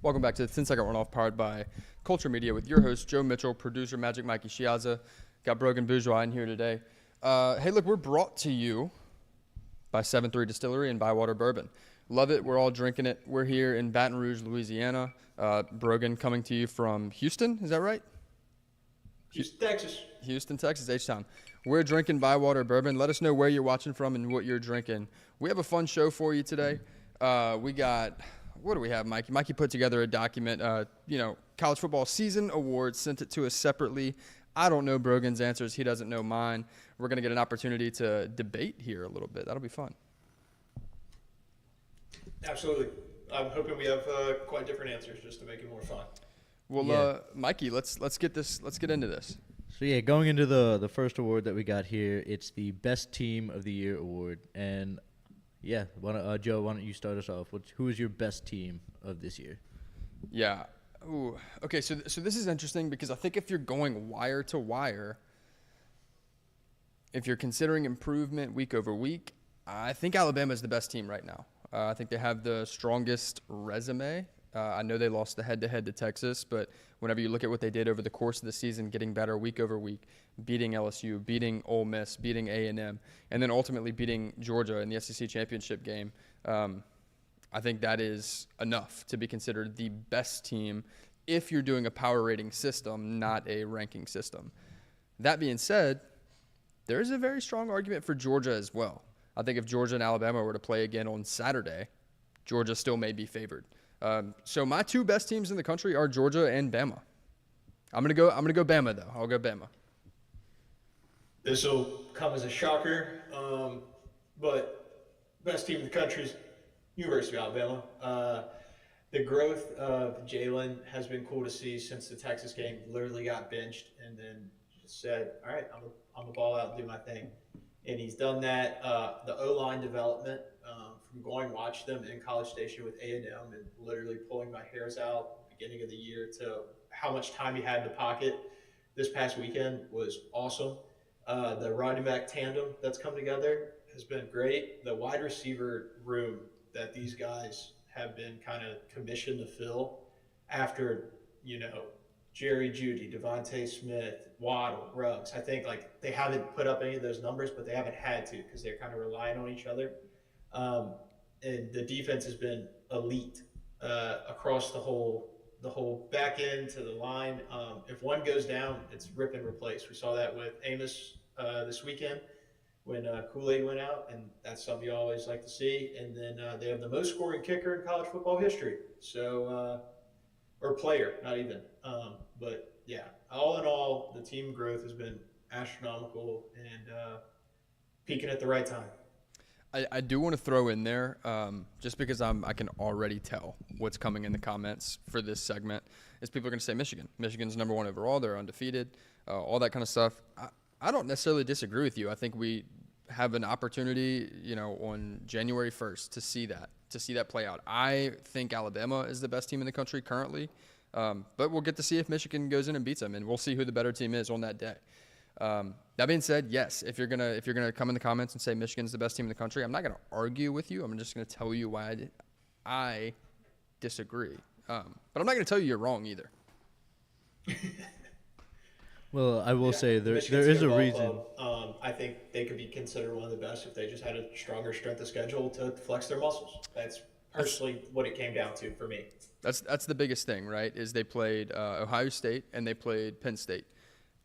Welcome back to the 10-second runoff powered by Culture Media with your host, Joe Mitchell, producer Magic Mikey Shiaza. Got Brogan Bourgeois in here today. Hey, look, we're brought to you by 7-3 Distillery and Bywater Bourbon. Love it. We're all drinking it. We're here in Baton Rouge, Louisiana. Brogan coming to you from Houston. Is that right? Houston, Texas. Houston, Texas, H-Town. We're drinking Bywater Bourbon. Let us know where you're watching from and what you're drinking. We have a fun show for you today. We got... What do we have, Mikey? Mikey put together a document, college football season awards, sent it to us separately. I don't know Brogan's answers. He doesn't know mine. We're going to get an opportunity to debate here a little bit. That'll be fun. Absolutely. I'm hoping we have quite different answers just to make it more fun. Well, Mikey, let's get into this. So yeah, going into the first award that we got here, it's the Best Team of the Year award, and yeah, Joe, why don't you start us off? Who is your best team of this year? Yeah. Ooh. Okay, so this is interesting because I think if you're going wire to wire, if you're considering improvement week over week, I think Alabama is the best team right now. I think they have the strongest resume. I know they lost the head-to-head to Texas, but whenever you look at what they did over the course of the season, getting better week over week, beating LSU, beating Ole Miss, beating A&M, and then ultimately beating Georgia in the SEC championship game, I think that is enough to be considered the best team if you're doing a power rating system, not a ranking system. That being said, there is a very strong argument for Georgia as well. I think if Georgia and Alabama were to play again on Saturday, Georgia still may be favored. So my two best teams in the country are Georgia and Bama. I'm gonna go Bama though. I'll go Bama. This will come as a shocker, but best team in the country is University of Alabama. The growth of Jalen has been cool to see since the Texas game. Literally got benched and then just said, "All right, I'm gonna ball out and do my thing," and he's done that. The O-line development. From going watch them in College Station with A&M and literally pulling my hairs out beginning of the year to how much time he had in the pocket this past weekend was awesome. The running back tandem that's come together has been great. The wide receiver room that these guys have been kind of commissioned to fill after, Jerry Jeudy, Devontae Smith, Waddle, Ruggs. I think they haven't put up any of those numbers, but they haven't had to because they're kind of relying on each other. And the defense has been elite across the whole back end to the line. If one goes down, it's rip and replace. We saw that with Amos this weekend when Kool-Aid went out, and that's something you always like to see. And then they have the most scoring kicker in college football history. So, or player, not even. But yeah, all in all, the team growth has been astronomical and peaking at the right time. I do want to throw in there, just because I can already tell what's coming in the comments for this segment, is people are going to say Michigan. Michigan's number one overall. They're undefeated, all that kind of stuff. I don't necessarily disagree with you. I think we have an opportunity, on January 1st to see that play out. I think Alabama is the best team in the country currently, but we'll get to see if Michigan goes in and beats them, and we'll see who the better team is on that day. That being said, yes, if you're gonna come in the comments and say Michigan's the best team in the country, I'm not gonna argue with you. I'm just gonna tell you why I disagree. But I'm not gonna tell you you're wrong either. Well, I will say there is a reason. I think they could be considered one of the best if they just had a stronger strength of schedule to flex their muscles. That's personally what it came down to for me. That's the biggest thing, right? Is they played Ohio State and they played Penn State.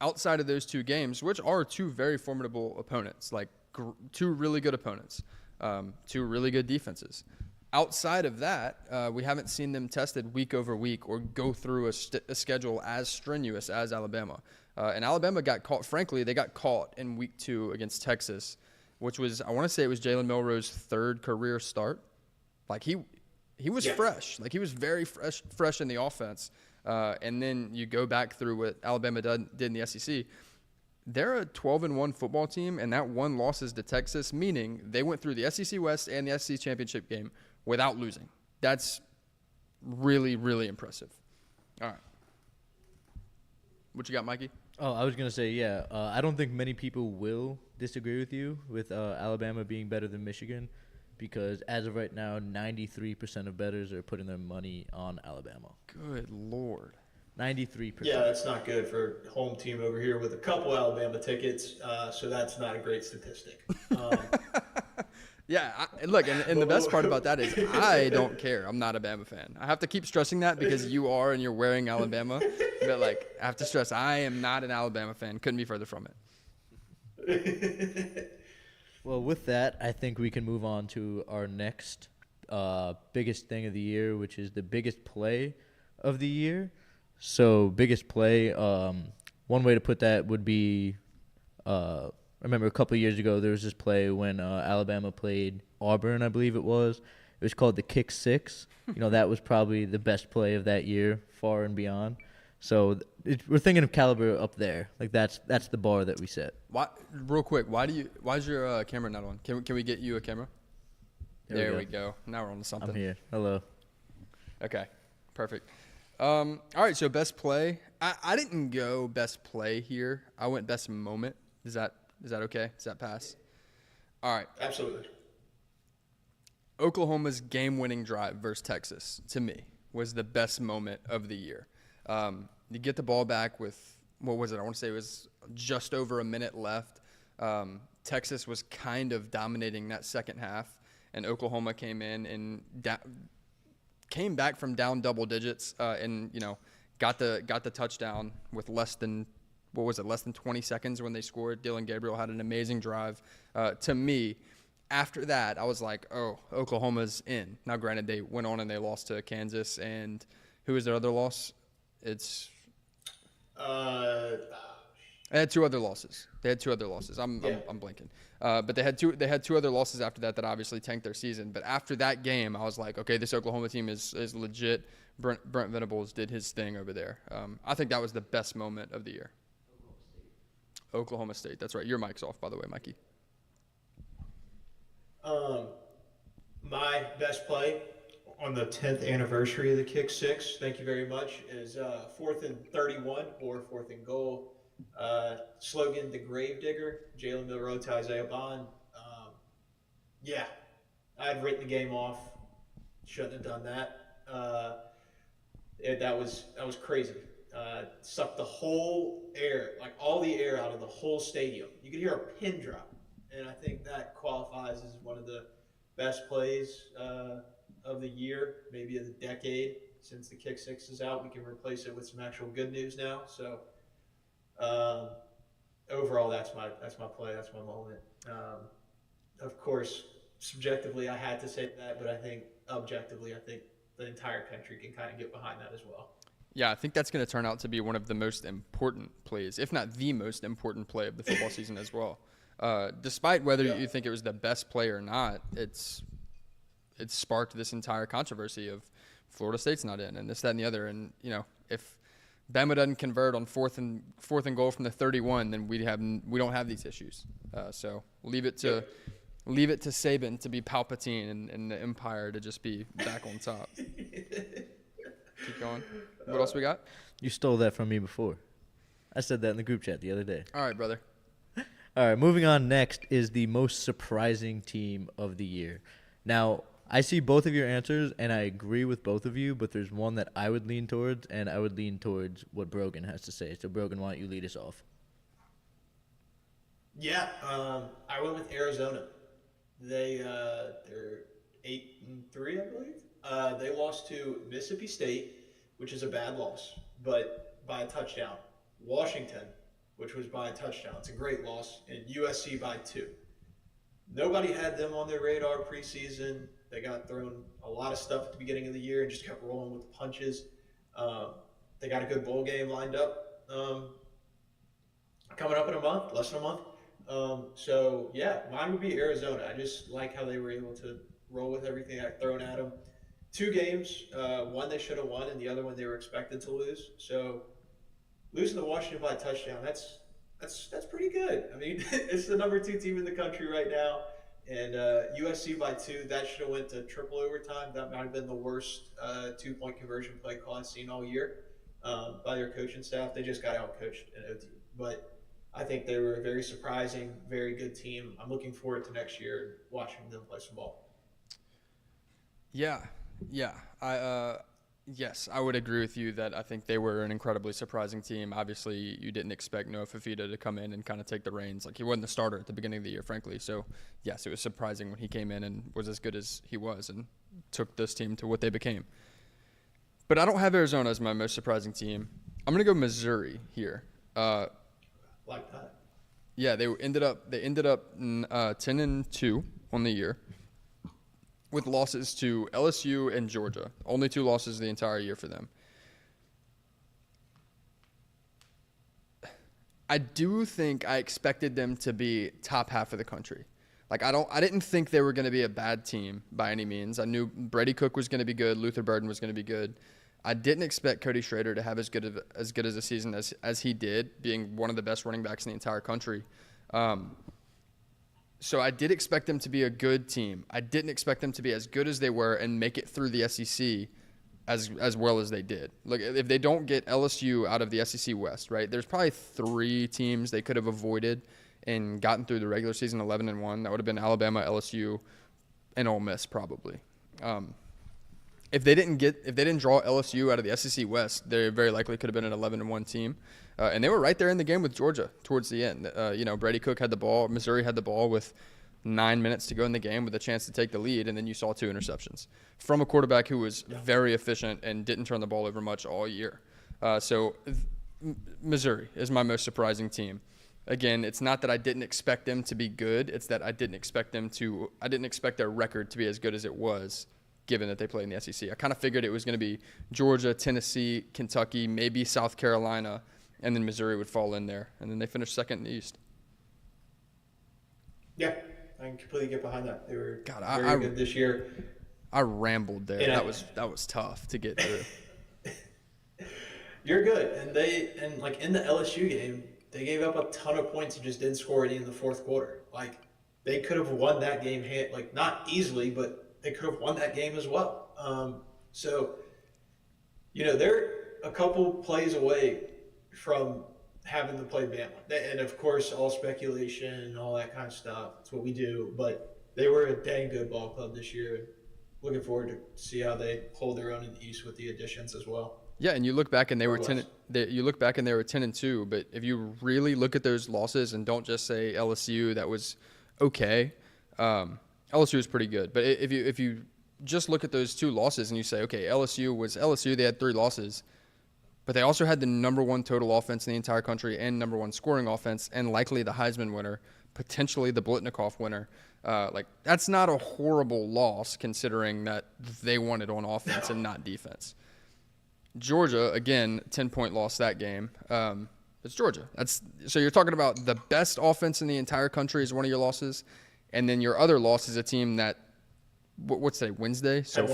Outside of those two games, which are two very formidable opponents, two really good opponents, two really good defenses. Outside of that, we haven't seen them tested week over week or go through a schedule as strenuous as Alabama. And Alabama got caught. Frankly, they got caught in week 2 against Texas, which was, I want to say it was Jalen Milroe's third career start. He was fresh. He was very fresh in the offense. And then you go back through what Alabama did in the SEC. They're a 12-1 football team, and that one loss is to Texas, meaning they went through the SEC West and the SEC championship game without losing. That's really, really impressive. All right. What you got, Mikey? Oh, I was going to say, yeah, I don't think many people will disagree with you with Alabama being better than Michigan. because as of right now, 93% of bettors are putting their money on Alabama. Good Lord. 93%. Yeah, that's not good for home team over here with a couple Alabama tickets. So that's not a great statistic. Yeah, look, and the best part about that is I don't care. I'm not a Bama fan. I have to keep stressing that because you are and you're wearing Alabama. But, like, I have to stress I am not an Alabama fan. Couldn't be further from it. Well, with that, I think we can move on to our next biggest thing of the year, which is the biggest play of the year. So, biggest play, one way to put that would be I remember a couple of years ago there was this play when Alabama played Auburn, I believe it was. It was called the Kick Six. That was probably the best play of that year, far and beyond. So we're thinking of caliber up there. Like that's the bar that we set. Real quick, why's your camera not on? Can we get you a camera? There we go. Now we're on to something. I'm here. Hello. Okay, perfect. All right, so best play. I didn't go best play here. I went best moment. Is that okay? Does that pass? All right. Absolutely. Oklahoma's game-winning drive versus Texas, to me, was the best moment of the year. You get the ball back with, what was it? I want to say it was just over a minute left. Texas was kind of dominating that second half, and Oklahoma came in and came back from down double digits and got the touchdown with less than 20 seconds when they scored. Dylan Gabriel had an amazing drive. To me, after that, I was like, oh, Oklahoma's in. Now, granted, they went on and they lost to Kansas, and who was their other loss? They had two other losses. I'm blanking. But they had two other losses after that obviously tanked their season. But after that game, I was like, okay, this Oklahoma team is legit. Brent Venables did his thing over there. I think that was the best moment of the year. Oklahoma State. That's right. Your mic's off, by the way, Mikey. My best play on the 10th anniversary of the Kick Six, thank you very much, is 4th and 31 or 4th and goal. Slogan, the Gravedigger, Jalen Milroe to Isaiah Bond. Yeah, I had written the game off. Shouldn't have done that. That was crazy. Sucked the whole air, like all the air out of the whole stadium. You could hear a pin drop. And I think that qualifies as one of the best plays of the year, maybe of the decade. Since the Kick Six is out, we can replace it with some actual good news now. So overall, that's my play. That's my moment. Of course, subjectively, I had to say that, but I think objectively, I think the entire country can kind of get behind that as well. Yeah, I think that's going to turn out to be one of the most important plays, if not the most important play of the football season as well. Despite whether you think it was the best play or not, it's sparked this entire controversy of Florida State's not in and this, that, and the other. And if Bama doesn't convert on fourth and goal from the 31, then we don't have these issues. So leave it to Saban to be Palpatine and the Empire to just be back on top. Keep going. What else we got? You stole that from me before. I said that in the group chat the other day. All right, brother. All right, moving on next is the most surprising team of the year. Now, I see both of your answers, and I agree with both of you, but there's one that I would lean towards, and I would lean towards what Brogan has to say. So, Brogan, why don't you lead us off? Yeah, I went with Arizona. They're 8-3, I believe. They lost to Mississippi State, which is a bad loss, but by a touchdown. Washington, which was by a touchdown. It's a great loss. And USC by 2. Nobody had them on their radar preseason. They got thrown a lot of stuff at the beginning of the year and just kept rolling with the punches. They got a good bowl game lined up coming up in a month, less than a month. So, yeah, mine would be Arizona. I just like how they were able to roll with everything that got thrown at them. 2 games, one they should have won and the other one they were expected to lose. So losing to Washington by a touchdown, that's pretty good. I mean, it's the number 2 team in the country right now. And USC by 2, that should have went to triple overtime. That might have been the worst 2-point conversion play call I've seen all year by their coaching staff. They just got out-coached in OT. But I think they were a very surprising, very good team. I'm looking forward to next year watching them play some ball. Yeah. Yes, I would agree with you that I think they were an incredibly surprising team. Obviously, you didn't expect Noah Fafita to come in and kind of take the reins. Like, he wasn't the starter at the beginning of the year, frankly. So, yes, it was surprising when he came in and was as good as he was and took this team to what they became. But I don't have Arizona as my most surprising team. I'm going to go Missouri here. Like that. Yeah, they ended up 10-2 on the year, with losses to LSU and Georgia. Only 2 losses the entire year for them. I do think I expected them to be top half of the country. Like, I didn't think they were going to be a bad team by any means. I knew Brady Cook was going to be good, Luther Burden was going to be good. I didn't expect Cody Schrader to have as good as a season as he did, being one of the best running backs in the entire country. So I did expect them to be a good team. I didn't expect them to be as good as they were and make it through the SEC as well as they did. Look, if they don't get LSU out of the SEC West, right, there's probably 3 teams they could have avoided and gotten through the regular season 11-1. That would have been Alabama, LSU, and Ole Miss probably. If they didn't draw LSU out of the SEC West, they very likely could have been an 11-1 team. And they were right there in the game with Georgia towards the end. Brady Cook had the ball. Missouri had the ball with 9 minutes to go in the game with a chance to take the lead, and then you saw 2 interceptions from a quarterback who was very efficient and didn't turn the ball over much all year. Missouri is my most surprising team. Again, it's not that I didn't expect them to be good. It's that I didn't expect their record to be as good as it was, given that they played in the SEC. I kind of figured it was going to be Georgia, Tennessee, Kentucky, maybe South Carolina, and then Missouri would fall in there. And then they finished second in the East. Yeah, I can completely get behind that. They were very good this year. I rambled there. And that was tough to get through. You're good. And like in the LSU game, they gave up a ton of points and just didn't score any in the fourth quarter. Like, they could have won that game, like, not easily, but they could have won that game as well. They're a couple plays away from having to play Bama. And, of course, all speculation and all that kind of stuff. That's what we do. But they were a dang good ball club this year. Looking forward to see how they hold their own in the East with the additions as well. Yeah, and you look back and they were 10-2. But if you really look at those losses and don't just say LSU, that was okay. LSU was pretty good. But if you just look at those 2 losses and you say, okay, LSU was LSU, they had 3 losses, but they also had the number 1 total offense in the entire country and number 1 scoring offense and likely the Heisman winner, potentially the Blitnikoff winner. That's not a horrible loss considering that they won it on offense and not defense. Georgia, again, 10-point loss that game. It's Georgia. So you're talking about the best offense in the entire country is one of your losses, and then your other loss is a team that, what's today, Wednesday? So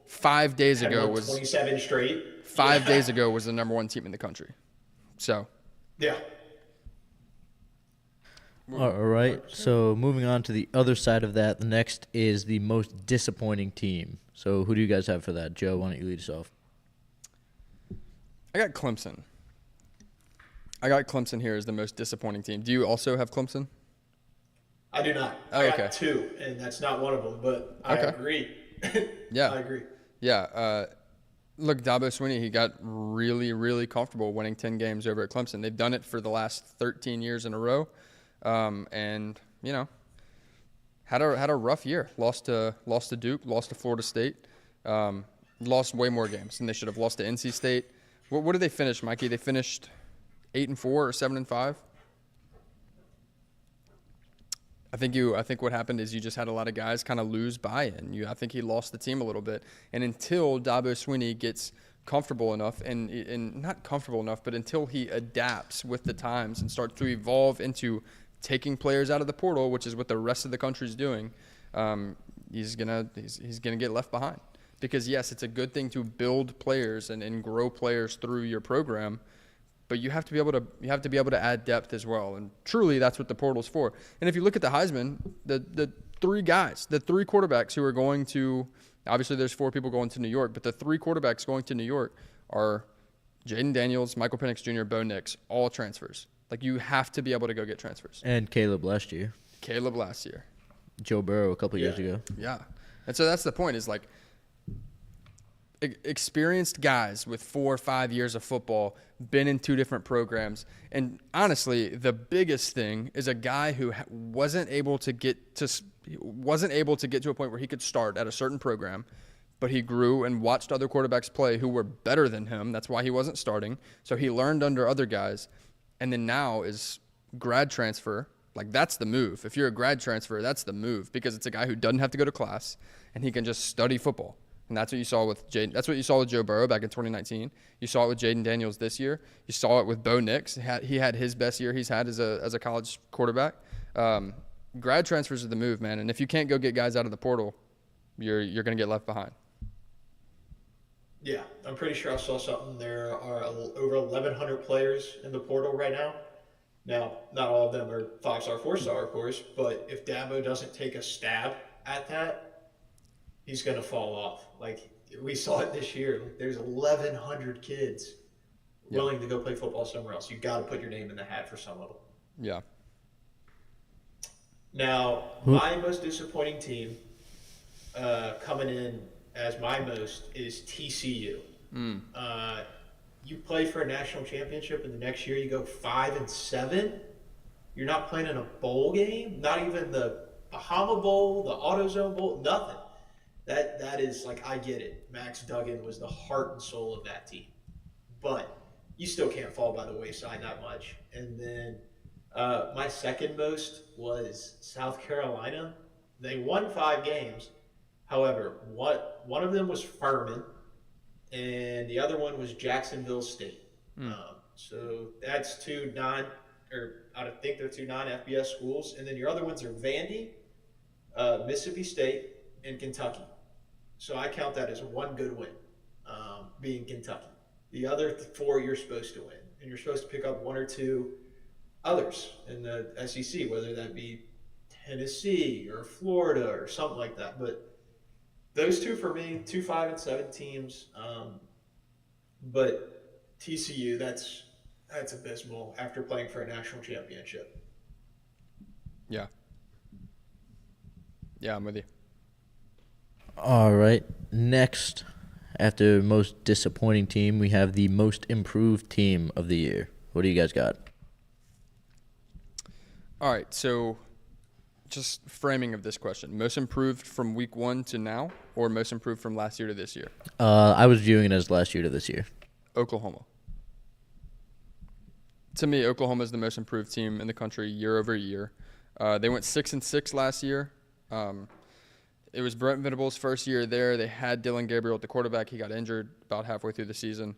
5 days ago was 27 straight. 5 days ago was the number 1 team in the country. So yeah. All right. So moving on to the other side of that, the next is the most disappointing team. So who do you guys have for that? Joe, why don't you lead us off? I got Clemson. Here as the most disappointing team. Do you also have Clemson? I do not. I got 2, and that's not one of them, but I agree. Yeah. I agree. Yeah. Look, Dabo Swinney, he got really, really comfortable winning 10 games over at Clemson. They've done it for the last 13 years in a row, and had a rough year. Lost to Duke, lost to Florida State, lost way more games than they should have. Lost to NC State. What did they finish, Mikey? They finished 8-4 or 7-5. I think what happened is you just had a lot of guys kind of lose buy-in. I think he lost the team a little bit. And until Dabo Swinney gets comfortable enough, and not comfortable enough, but until he adapts with the times and starts to evolve into taking players out of the portal, which is what the rest of the country's doing, he's gonna get left behind. Because yes, it's a good thing to build players and grow players through your program, but you have to be able to add depth as well. And truly, that's what the portal's for. And if you look at the Heisman, the 3 quarterbacks who are going to, obviously there's 4 people going to New York, but the 3 quarterbacks going to New York are Jaden Daniels, Michael Penix Jr., Bo Nix, all transfers. Like, you have to be able to go get transfers. And Caleb last year. Joe Burrow a couple years ago. Yeah. And so that's the point, is like, experienced guys with 4 or 5 years of football, been in 2 different programs. And honestly, the biggest thing is a guy who wasn't able to get to a point where he could start at a certain program, but he grew and watched other quarterbacks play who were better than him. That's why he wasn't starting. So he learned under other guys, and then now is grad transfer. Like, that's the move. If you're a grad transfer, that's the move, because it's a guy who doesn't have to go to class and he can just study football. And that's what you saw with That's what you saw with Joe Burrow back in 2019. You saw it with Jaden Daniels this year. You saw it with Bo Nix. He had his best year he's had as a college quarterback. Grad transfers are the move, man. And if you can't go get guys out of the portal, you're going to get left behind. Yeah, I'm pretty sure I saw something. There are over 1,100 players in the portal right now. Now, not all of them are 5-star, 4-star, of course, but if Dabo doesn't take a stab at that, he's going to fall off. Like, we saw it this year. There's 1,100 kids willing to go play football somewhere else. You've got to put your name in the hat for some of them. Yeah. Now, my most disappointing team coming in as my most is TCU. You play for a national championship, and the next year you go 5-7. You're not playing in a bowl game, not even the Bahama Bowl, the AutoZone Bowl, nothing. That is, like, I get it. Max Duggan was the heart and soul of that team, but you still can't fall by the wayside that much. And then my second most was South Carolina. They won 5 games. However, one of them was Furman, and the other one was Jacksonville State. So that's I think they're 2 non-FBS schools. And then your other ones are Vandy, Mississippi State, and Kentucky. So I count that as one good win, being Kentucky. The other 4 you're supposed to win, and you're supposed to pick up 1 or 2 others in the SEC, whether that be Tennessee or Florida or something like that. But those 2 for me, 2 5-7 teams. But TCU, that's abysmal after playing for a national championship. Yeah. Yeah, I'm with you. All right. Next, after most disappointing team, we have the most improved team of the year. What do you guys got? All right, so just framing of this question. Most improved from week 1 to now, or most improved from last year to this year? I was viewing it as last year to this year. Oklahoma. To me, Oklahoma is the most improved team in the country year over year. They went 6-6 last year. It was Brent Venables' first year there. They had Dylan Gabriel at the quarterback. He got injured about halfway through the season.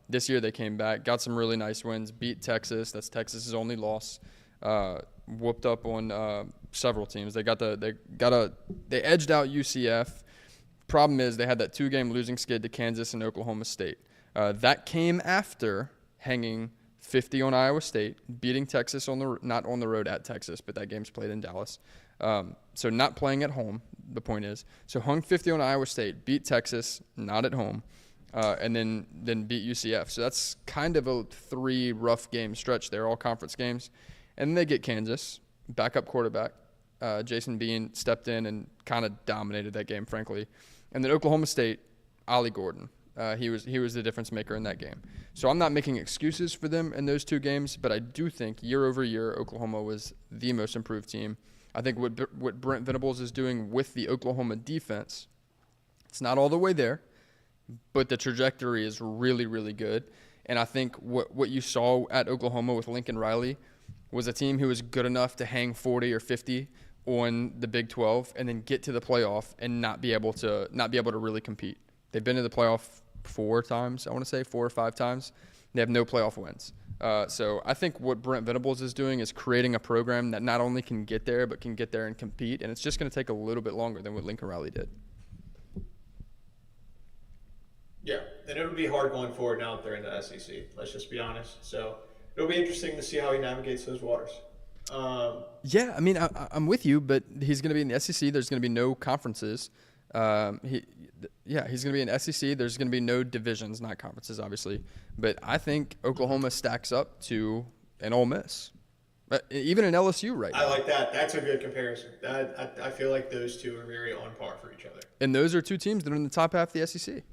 This year they came back, got some really nice wins, beat Texas. That's Texas's only loss. Whooped up on several teams. They edged out UCF. Problem is they had that 2-game losing skid to Kansas and Oklahoma State. That came after hanging 50 on Iowa State, beating Texas not on the road at Texas, but that game's played in Dallas. So not playing at home, the point is. So hung 50 on Iowa State, beat Texas, not at home, and then beat UCF. So that's kind of a 3 rough game stretch there, all conference games. And then they get Kansas, backup quarterback. Jason Bean stepped in and kind of dominated that game, frankly. And then Oklahoma State, Ollie Gordon. He was the difference maker in that game. So I'm not making excuses for them in those 2 games, but I do think year over year Oklahoma was the most improved team. I think what Brent Venables is doing with the Oklahoma defense, it's not all the way there, but the trajectory is really, really good. And I think what you saw at Oklahoma with Lincoln Riley was a team who was good enough to hang 40 or 50 on the Big 12 and then get to the playoff and not be able to really compete. They've been to the playoff 4 times, I want to say 4 or 5 times. They have no playoff wins. So I think what Brent Venables is doing is creating a program that not only can get there, but can get there and compete. And it's just going to take a little bit longer than what Lincoln Riley did. Yeah, and it'll be hard going forward now that they're in the SEC. Let's just be honest. So it'll be interesting to see how he navigates those waters. Yeah, I mean, I'm with you, but he's going to be in the SEC. There's going to be no conferences. He's going to be in SEC. There's going to be no divisions, not conferences, obviously. But I think Oklahoma stacks up to an Ole Miss, even an LSU right now. I like that. That's a good comparison. I feel like those 2 are very on par for each other. And those are 2 teams that are in the top half of the SEC.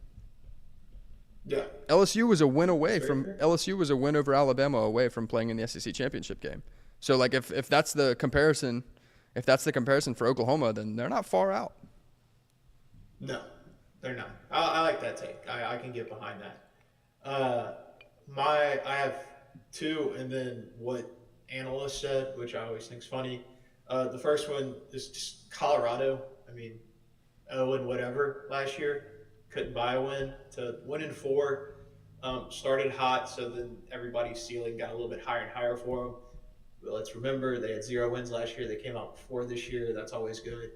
Yeah. LSU was a win away That's very from fair. LSU was a win over Alabama away from playing in the SEC championship game. So like if that's the comparison, for Oklahoma, then they're not far out. No, they're not. I like that take. I can get behind that. I have two, and then what analyst said, which I always think is funny. The first one is just Colorado. I mean, 0 and whatever last year, couldn't buy a win to 1-4. Started hot, so then everybody's ceiling got a little bit higher and higher for them. But let's remember they had 0 wins last year. They came out 4 this year. That's always good.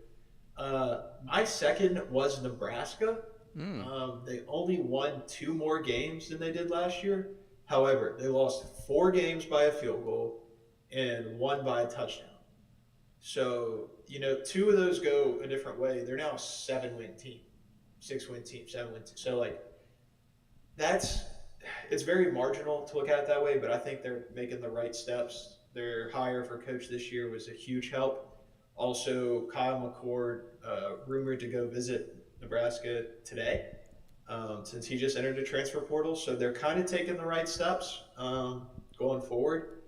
My second was Nebraska. They only won 2 more games than they did last year. However, they lost 4 games by a field goal and 1 by a touchdown. So, 2 of those go a different way. They're now a 7-win team, 6-win team, 7-win team. So, it's very marginal to look at it that way, but I think they're making the right steps. Their hire for coach this year was a huge help. Also, Kyle McCord, rumored to go visit Nebraska today, since he just entered the transfer portal. So they're kind of taking the right steps going forward.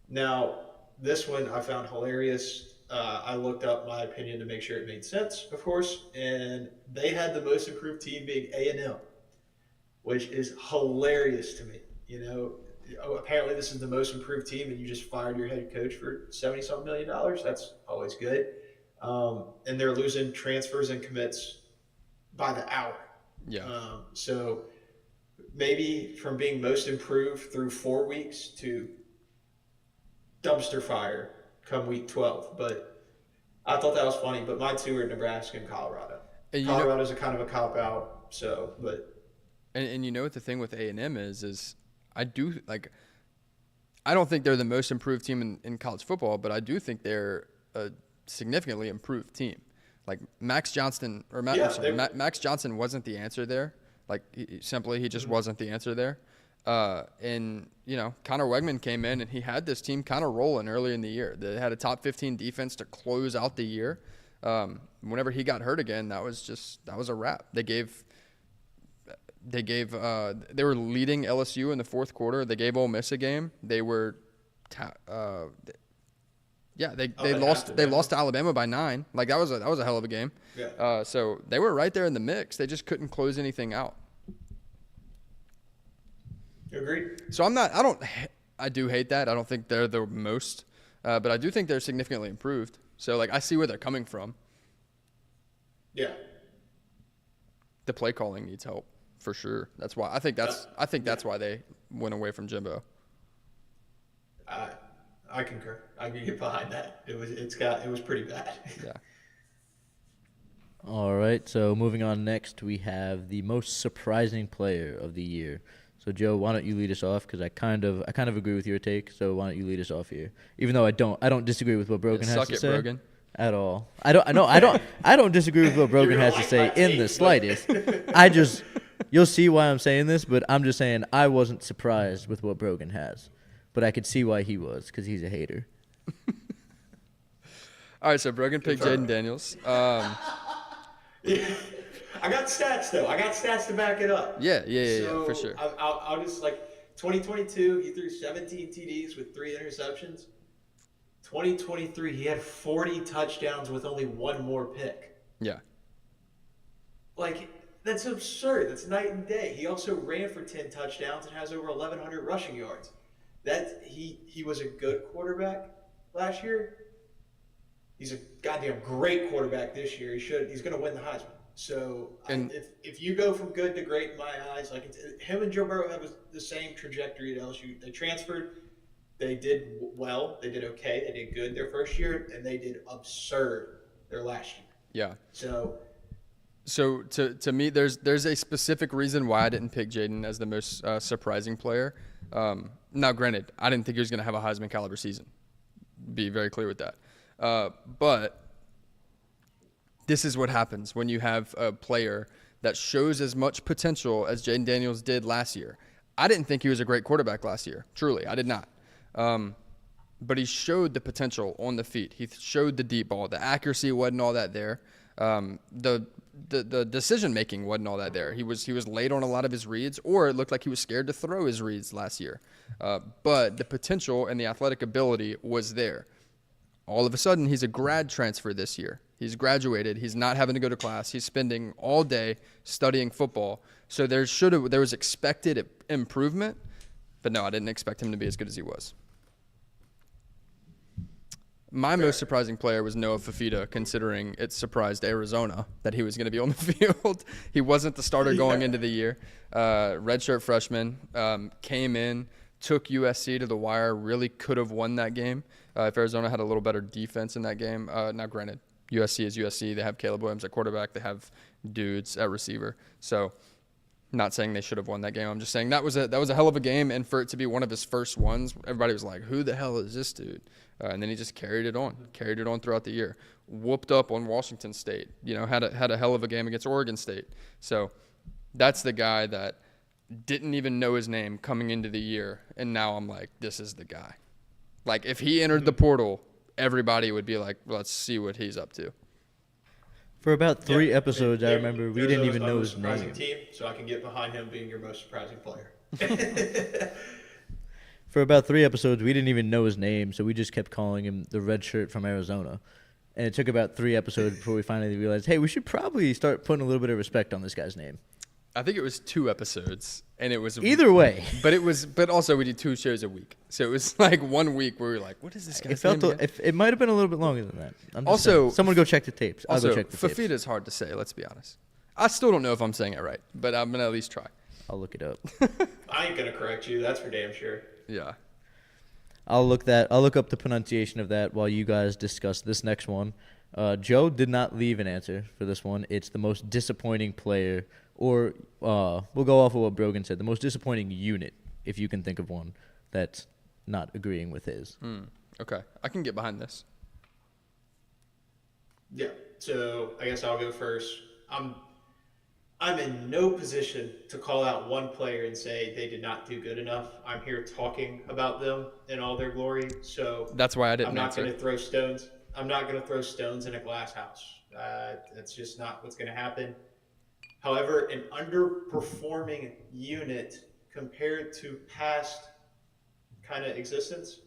Now, this one I found hilarious. I looked up my opinion to make sure it made sense, of course, and they had the most improved team being A&M, which is hilarious to me. Apparently this is the most improved team, and you just fired your head coach for $70-something million. That's always good. And they're losing transfers and commits by the hour. Yeah. So maybe from being most improved through 4 weeks to dumpster fire come week 12. But I thought that was funny. But my 2 are Nebraska and Colorado. And Colorado's a kind of a cop out. So, but. And you know what the thing with A&M is I don't think they're the most improved team in college football, but I do think they're a significantly improved team. Like Max Johnson Max Johnson wasn't the answer there. Like he just wasn't the answer there. And Connor Wegman came in and he had this team kind of rolling early in the year. They had a top 15 defense to close out the year. Whenever he got hurt again, that was a wrap. They were leading LSU in the fourth quarter. They gave Ole Miss a game. They were, they lost to Alabama by 9. Like that was a hell of a game. Yeah. So they were right there in the mix. They just couldn't close anything out. Agreed. So I do hate that. I don't think they're the most, but I do think they're significantly improved. So I see where they're coming from. Yeah. The play calling needs help. For sure. That's why that's why they went away from Jimbo. I concur. I can get behind that. It was pretty bad. Yeah. All right. So moving on next, we have the most surprising player of the year. So Joe, why don't you lead us off? Because I kind of agree with your take. So why don't you lead us off here? Even though I don't disagree with what Brogan has to say. Brogan. At all. I don't disagree with what Brogan has to say in the slightest. You'll see why I'm saying this, but I'm just saying I wasn't surprised with what Brogan has. But I could see why he was, because he's a hater. All right, so Brogan picked Jaden Daniels. Yeah. I got stats, though. I got stats to back it up. Yeah, So for sure. I'll just 2022, he threw 17 TDs with 3 interceptions. 2023, he had 40 touchdowns with only 1 more pick. Yeah. That's absurd. That's night and day. He also ran for 10 touchdowns and has over 1,100 rushing yards. He was a good quarterback last year. He's a goddamn great quarterback this year. He's going to win the Heisman. So if you go from good to great in my eyes, him and Joe Burrow have the same trajectory at LSU. They transferred. They did well. They did okay. They did good their first year, and they did absurd their last year. Yeah. So to me, there's a specific reason why I didn't pick Jaden as the most surprising player. Now, granted, I didn't think he was going to have a Heisman caliber season. Be very clear with that. But this is what happens when you have a player that shows as much potential as Jaden Daniels did last year. I didn't think he was a great quarterback last year. Truly, I did not. But he showed the potential on the feet. He showed the deep ball. The accuracy wasn't all that there. The the decision making wasn't all that there. He was late on a lot of his reads, or it looked like he was scared to throw his reads last year. But the potential and the athletic ability was there. All of a sudden, he's a grad transfer this year. He's graduated. He's not having to go to class. He's spending all day studying football. So there was expected improvement, but no, I didn't expect him to be as good as he was. My most surprising player was Noah Fafita, considering it surprised Arizona that he was going to be on the field. He wasn't the starter going into the year. Redshirt freshman, came in, took USC to the wire, really could have won that game if Arizona had a little better defense in that game. Now, granted, USC is USC. They have Caleb Williams at quarterback. They have dudes at receiver. So not saying they should have won that game. I'm just saying that was a hell of a game, and for it to be one of his first ones, everybody was like, who the hell is this dude? And then he just carried it on throughout the year. Whooped up on Washington State. Had a hell of a game against Oregon State. So that's the guy that didn't even know his name coming into the year, and now I'm like, this is the guy. Like, if he entered the portal, everybody would be like, let's see what he's up to. For about 3 episodes, I remember we didn't even know his name. Team, so I can get behind him being your most surprising player. For about 3 episodes, we didn't even know his name, so we just kept calling him the red shirt from Arizona. And it took about 3 episodes before we finally realized, hey, we should probably start putting a little bit of respect on this guy's name. I think it was 2 episodes, and it was either way. But also we did 2 shows a week, so it was like 1 week where we were like, "What is this guy's name?" It might have been a little bit longer than that. Also, someone go check the tapes. I'll go check the tapes. Fafita's hard to say. Let's be honest. I still don't know if I'm saying it right, but I'm gonna at least try. I'll look it up. I ain't gonna correct you. That's for damn sure. Yeah. I'll look up the pronunciation of that while you guys discuss this next one. Joe did not leave an answer for this one. It's the most disappointing player, or we'll go off of what Brogan said, the most disappointing unit, if you can think of one that's not agreeing with his. Okay, I can get behind this. Yeah, so I guess I'll go first. I'm in no position to call out one player and say they did not do good enough. I'm here talking about them in all their glory, so that's why I didn't I'm not answer. going to throw stones. I'm not going to throw stones in a glass house. That's just not what's going to happen. However, an underperforming unit compared to past kind of existence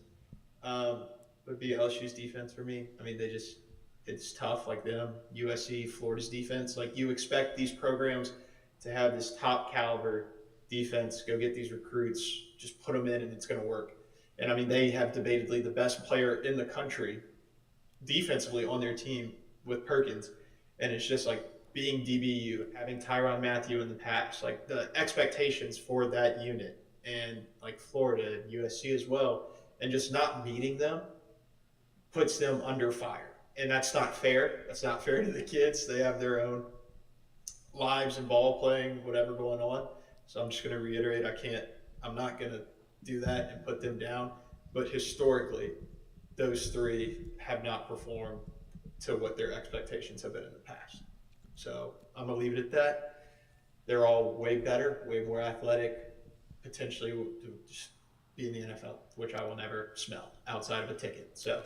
would be LSU's defense for me. I mean, it's tough like them. USC, Florida's defense. Like, you expect these programs to have this top caliber defense, go get these recruits, just put them in and it's going to work. And I mean, they have debatably the best player in the country defensively on their team with Perkins. And it's just like being DBU, having Tyrann Mathieu in the past, like the expectations for that unit, and like Florida and USC as well, and just not meeting them puts them under fire. And that's not fair. That's not fair to the kids. They have their own lives and ball playing, whatever going on. So I'm just going to reiterate, I'm not going to do that and put them down. But historically, those 3 have not performed to what their expectations have been in the past. So I'm going to leave it at that. They're all way better, way more athletic, potentially to just be in the NFL, which I will never smell outside of a ticket. So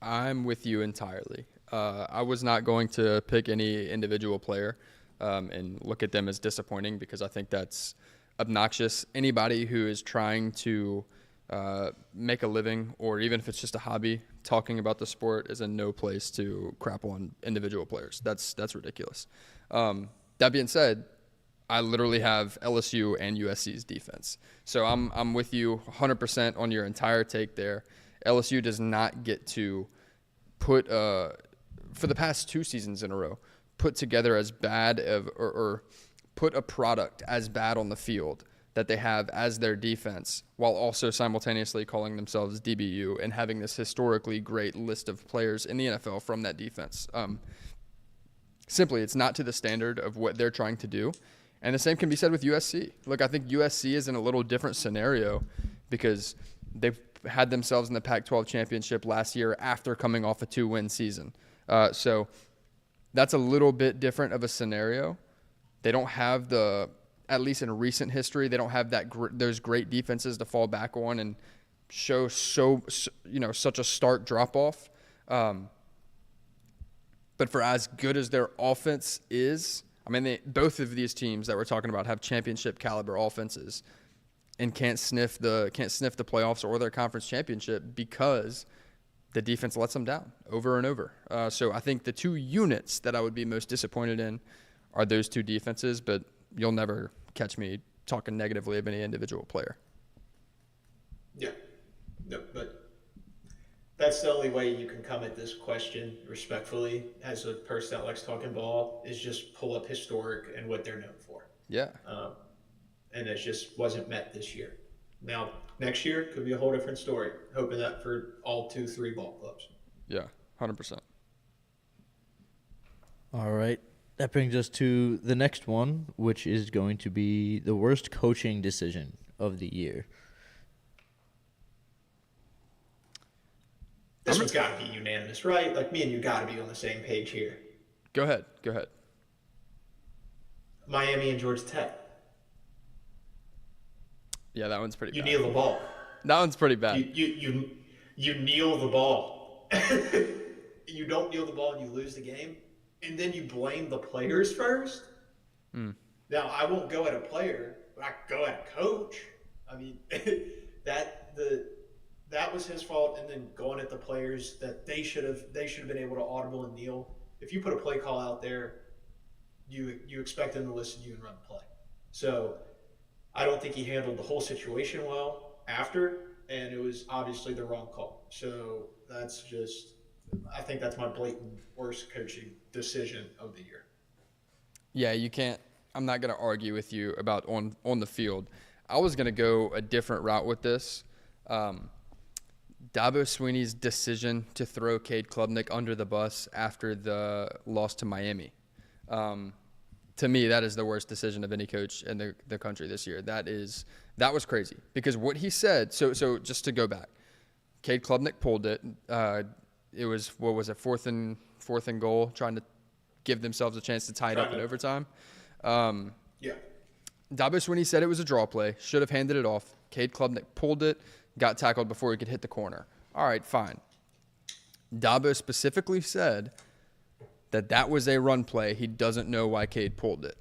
I'm with you entirely. I was not going to pick any individual player and look at them as disappointing, because I think that's obnoxious. Anybody who is trying to make a living, or even if it's just a hobby, talking about the sport is in no place to crap on individual players. That's ridiculous. That being said, I literally have LSU and USC's defense. So I'm with you 100% on your entire take there. LSU does not get to put, for the past 2 seasons in a row, put together as bad of, or put a product as bad on the field that they have as their defense, while also simultaneously calling themselves DBU and having this historically great list of players in the NFL from that defense. Simply, it's not to the standard of what they're trying to do. And the same can be said with USC. Look, I think USC is in a little different scenario because they've had themselves in the Pac-12 championship last year after coming off a 2-win season. So that's a little bit different of a scenario. They don't have at least in recent history, they don't have those great defenses to fall back on and show such a stark drop-off. But for as good as their offense is, I mean, both of these teams that we're talking about have championship caliber offenses and can't sniff the playoffs or their conference championship because the defense lets them down over and over. So I think the two units that I would be most disappointed in are those two defenses, but you'll never catch me talking negatively of any individual player. Yeah. No, but that's the only way you can come at this question respectfully as a person that likes talking ball is just pull up historic and what they're known for. Yeah. And it just wasn't met this year. Now, next year could be a whole different story. Hoping that for all 2-3 ball clubs. Yeah, 100%. All right. That brings us to the next one, which is going to be the worst coaching decision of the year. This one's got to be unanimous, right? Like, me and you got to be on the same page here. Go ahead. Miami and Georgia Tech. Yeah, that one's pretty bad. You kneel the ball. That one's pretty bad. You kneel the ball. You don't kneel the ball and you lose the game. And then you blame the players first. Now, I won't go at a player, but I go at a coach. I mean, that was his fault. And then going at the players that they should have been able to audible and kneel. If you put a play call out there, you expect them to listen to you and run the play. So I don't think he handled the whole situation well after, and it was obviously the wrong call. So I think that's my blatant worst coaching decision of the year. Yeah, you can't. I'm not going to argue with you about on the field. I was going to go a different route with this. Dabo Swinney's decision to throw Cade Klubnik under the bus after the loss to Miami. To me, that is the worst decision of any coach in the country this year. That was crazy because what he said. So just to go back, Cade Klubnik pulled it. It was fourth and goal, trying to give themselves a chance to tie it up in overtime. Yeah. Dabo Swinney said it was a draw play. Should have handed it off. Cade Klubnik pulled it, got tackled before he could hit the corner. All right, fine. Dabo specifically said that was a run play. He doesn't know why Cade pulled it.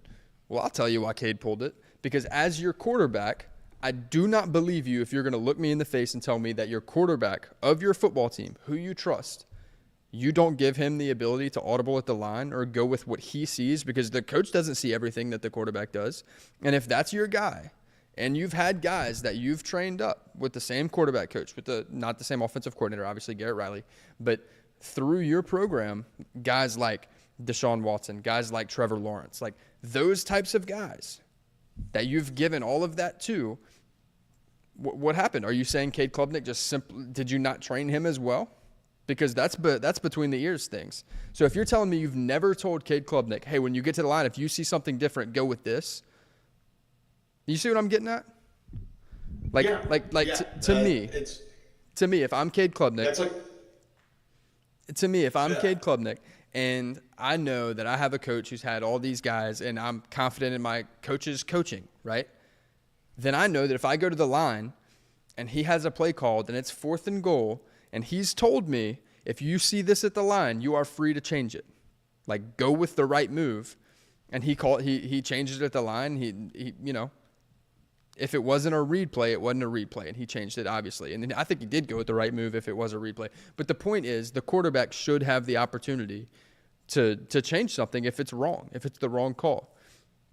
Well, I'll tell you why Cade pulled it. Because as your quarterback, I do not believe you if you're going to look me in the face and tell me that your quarterback of your football team, who you trust, you don't give him the ability to audible at the line or go with what he sees because the coach doesn't see everything that the quarterback does. And if that's your guy, and you've had guys that you've trained up with the same quarterback coach, with not the same offensive coordinator, obviously Garrett Riley, but through your program, guys like Deshaun Watson, guys like Trevor Lawrence, like those types of guys that you've given all of that to, what happened? Are you saying Cade Klubnik just simply did you not train him as well? Because that's between the ears things. So if you're telling me you've never told Cade Klubnik, hey, when you get to the line, if you see something different, go with this. You see what I'm getting at? To me, if I'm Cade Klubnik, Cade Klubnik, and I know that I have a coach who's had all these guys, and I'm confident in my coach's coaching, right? Then I know that if I go to the line and he has a play called and it's 4th and goal, and he's told me, if you see this at the line, you are free to change it. Like, go with the right move. And he changed it at the line. He if it wasn't a read play, it wasn't a read play, and he changed it, obviously. And then I think he did go with the right move if it was a read play. But the point is, the quarterback should have the opportunity to change something if it's wrong, if it's the wrong call.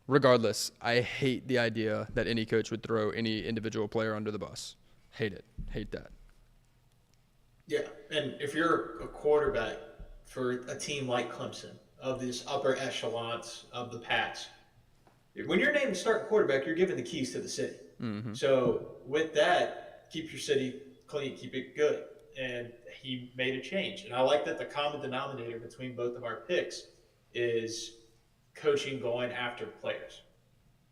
Regardless, I hate the idea that any coach would throw any individual player under the bus. Hate it. Hate that. Yeah, and if you're a quarterback for a team like Clemson, of these upper echelons of the pass, when you're named starting quarterback, you're given the keys to the city. Mm-hmm. So with that, keep your city clean, keep it good. And he made a change. And I like that the common denominator between both of our picks is coaching going after players.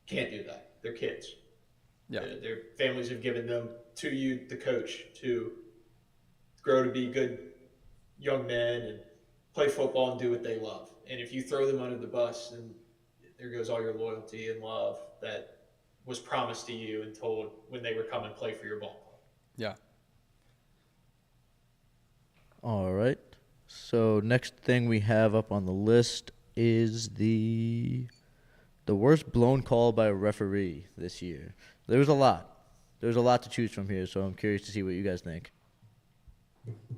Can't do that. They're kids. Yeah. Their families have given them to you, the coach, to grow to be good young men and play football and do what they love. And if you throw them under the bus, then there goes all your loyalty and love that was promised to you and told when they were coming to play for your ball club. Yeah. All right. So next thing we have up on the list is the worst blown call by a referee this year. There's a lot. There's a lot to choose from here, so I'm curious to see what you guys think.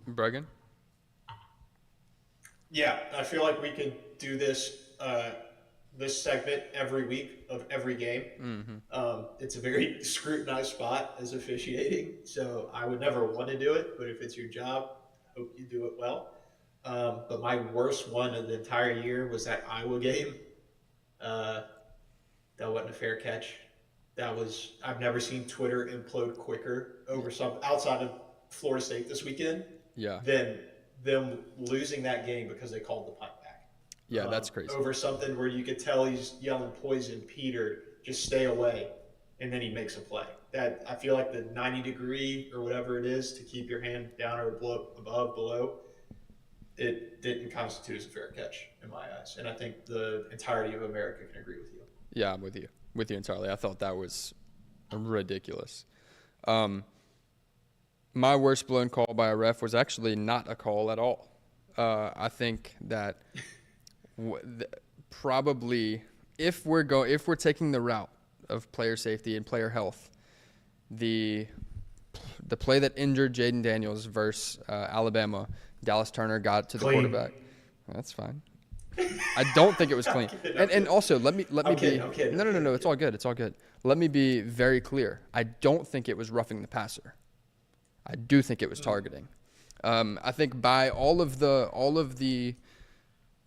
Bregan? Yeah, I feel like we could do this this segment every week of every game. It's a very scrutinized spot as officiating, so I would never want to do it. But if it's your job, I hope you do it well. But my worst one of the entire year was that Iowa game. That wasn't a fair catch. I've never seen Twitter implode quicker over some outside of Florida State this weekend. Yeah. Than them losing that game because they called the punt back. Yeah, that's crazy. Over something where you could tell he's yelling poison Peter, just stay away, and then he makes a play. That I feel like the 90-degree or whatever it is to keep your hand down or below, it didn't constitute as a fair catch in my eyes. And I think the entirety of America can agree with you. Yeah, I'm with you. With you entirely. I thought that was ridiculous. My worst blown call by a ref was actually not a call at all. I think that probably if we're taking the route of player safety and player health, the play that injured Jaden Daniels versus Alabama, Dallas Turner got to the quarterback. That's fine. I don't think it was clean. And also let me be no, it's all good. It's all good. Let me be very clear. I don't think it was roughing the passer. I do think it was targeting. I think by all of the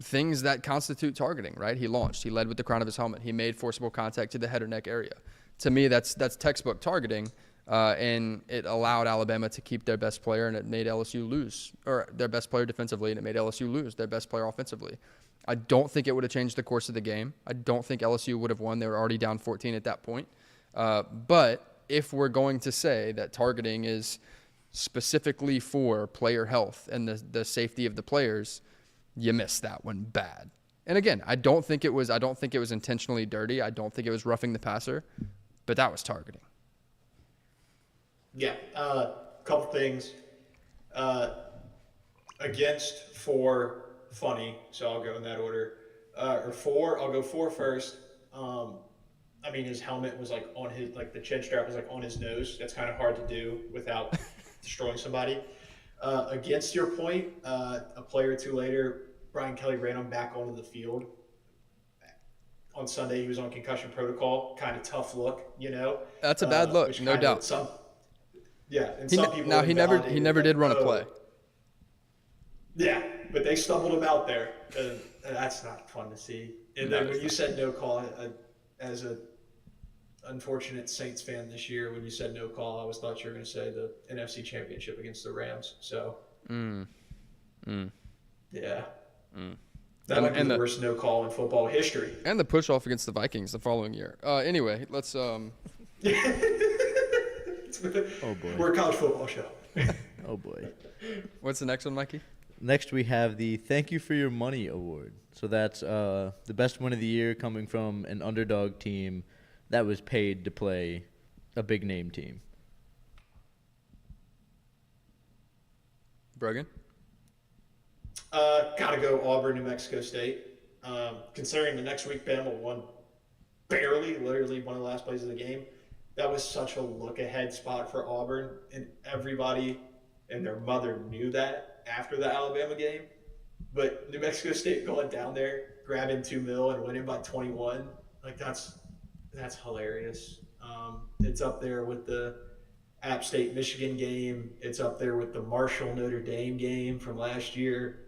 things that constitute targeting, right? He launched. He led with the crown of his helmet. He made forcible contact to the head or neck area. To me, that's textbook targeting, and it allowed Alabama to keep their best player, and it made LSU lose, or their best player defensively, and it made LSU lose their best player offensively. I don't think it would have changed the course of the game. I don't think LSU would have won. They were already down 14 at that point. But if we're going to say that targeting is specifically for player health and the safety of the players, you missed that one bad. And again, I don't think it was intentionally dirty. I don't think it was roughing the passer, but that was targeting. Yeah, couple things. Against for funny, so I'll go in that order. I'll go four first. I mean, his helmet was like on his, like the chin strap was like on his nose. That's kind of hard to do without destroying somebody. Against your point, a play or two later, Brian Kelly ran him back onto the field. On Sunday, he was on concussion protocol. Kind of tough look, you know. That's a bad look, no doubt. And some people. Now he never did run a play. Yeah, but they stumbled him out there, and that's not fun to see. And then when you said no call, as a unfortunate Saints fan this year, when you said no call, I always thought you were going to say the NFC Championship against the Rams. So, yeah. That might be the worst no call in football history. And the push-off against the Vikings the following year. Anyway, let's... Oh, boy. We're a college football show. Oh, boy. What's the next one, Mikey? Next, we have the Thank You for Your Money Award. So that's the best win of the year coming from an underdog team that was paid to play a big-name team. Brogan? Gotta go Auburn, New Mexico State. Considering the next week Bama won barely, literally one of the last plays of the game, that was such a look-ahead spot for Auburn, and everybody and their mother knew that after the Alabama game. But New Mexico State going down there, grabbing $2 million and winning by 21, like that's hilarious. It's up there with the App State Michigan game. It's up there with the Marshall Notre Dame game from last year.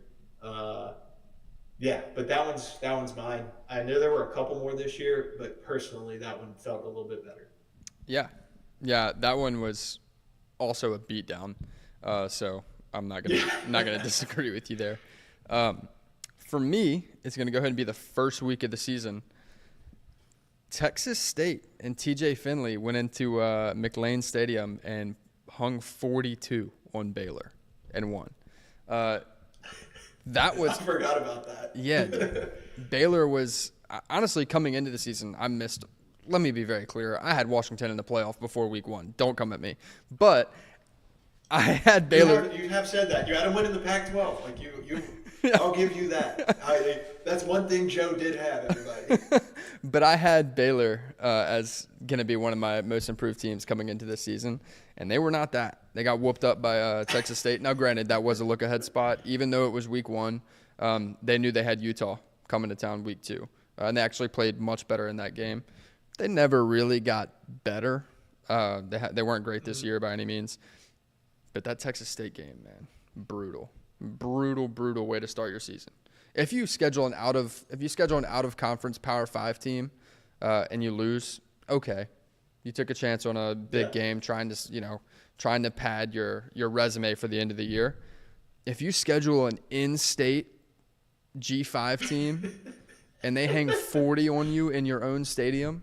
Yeah, but that one's mine. I know there were a couple more this year, but personally that one felt a little bit better. Yeah, that one was also a beatdown. So I'm not gonna disagree with you there. For me, it's gonna go ahead and be the first week of the season. Texas State and TJ Finley went into McLean Stadium and hung 42 on Baylor and won. That was I forgot about that. Yeah, Baylor was honestly coming into the season. Let me be very clear. I had Washington in the playoff before week 1. Don't come at me. But I had Baylor. You have said that. You had them win in the Pac-12. Like I'll give you that. That's one thing Joe did have, everybody. But I had Baylor as going to be one of my most improved teams coming into this season, and they were not that. They got whooped up by Texas State. Now, granted, that was a look-ahead spot. Even though it was week 1, they knew they had Utah coming to town week 2, and they actually played much better in that game. They never really got better. They weren't great this year by any means. But that Texas State game, man, brutal way to start your season. If you schedule an out of conference Power 5 team and you lose, okay, you took a chance on a big game trying to pad your resume for the end of the year. If you schedule an in-state G5 team and they hang 40 on you in your own stadium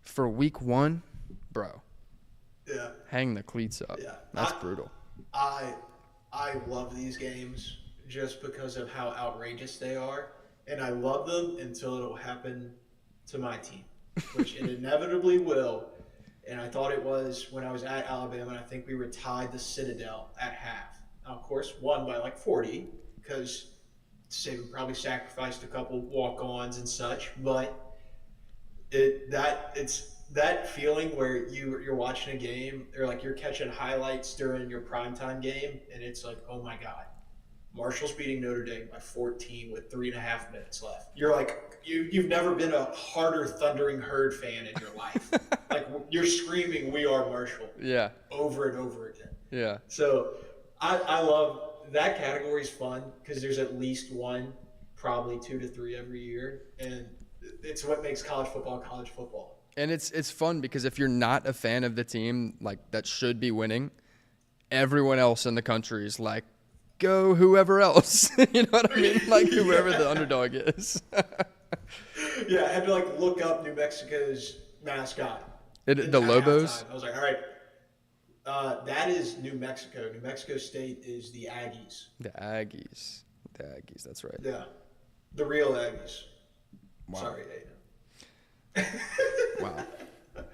for week 1, bro. Yeah. Hang the cleats up. Yeah. That's brutal. I love these games just because of how outrageous they are. And I love them until it'll happen to my team, which it inevitably will. And I thought it was when I was at Alabama, and I think we were tied the Citadel at half. Now, of course, won by like 40 because we probably sacrificed a couple walk-ons and such. But it's that feeling where you're watching a game or like you're catching highlights during your primetime game, and it's like, oh my God, Marshall's beating Notre Dame by 14 with 3.5 minutes left. You're like, you've never been a harder Thundering Herd fan in your life. Like you're screaming, "We are Marshall!" Yeah. Over and over again. Yeah. So I love that category. Is fun because there's at least one, probably 2 to 3 every year, and it's what makes college football. And it's fun because if you're not a fan of the team like that should be winning, everyone else in the country is like, go whoever else. You know what I mean? Like whoever the underdog is. Yeah, I had to like look up New Mexico's mascot. The Lobos? Halftime. I was like, all right, that is New Mexico. New Mexico State is the Aggies. The Aggies, that's right. Yeah, the real Aggies. Wow. Sorry, Aiden. Wow. All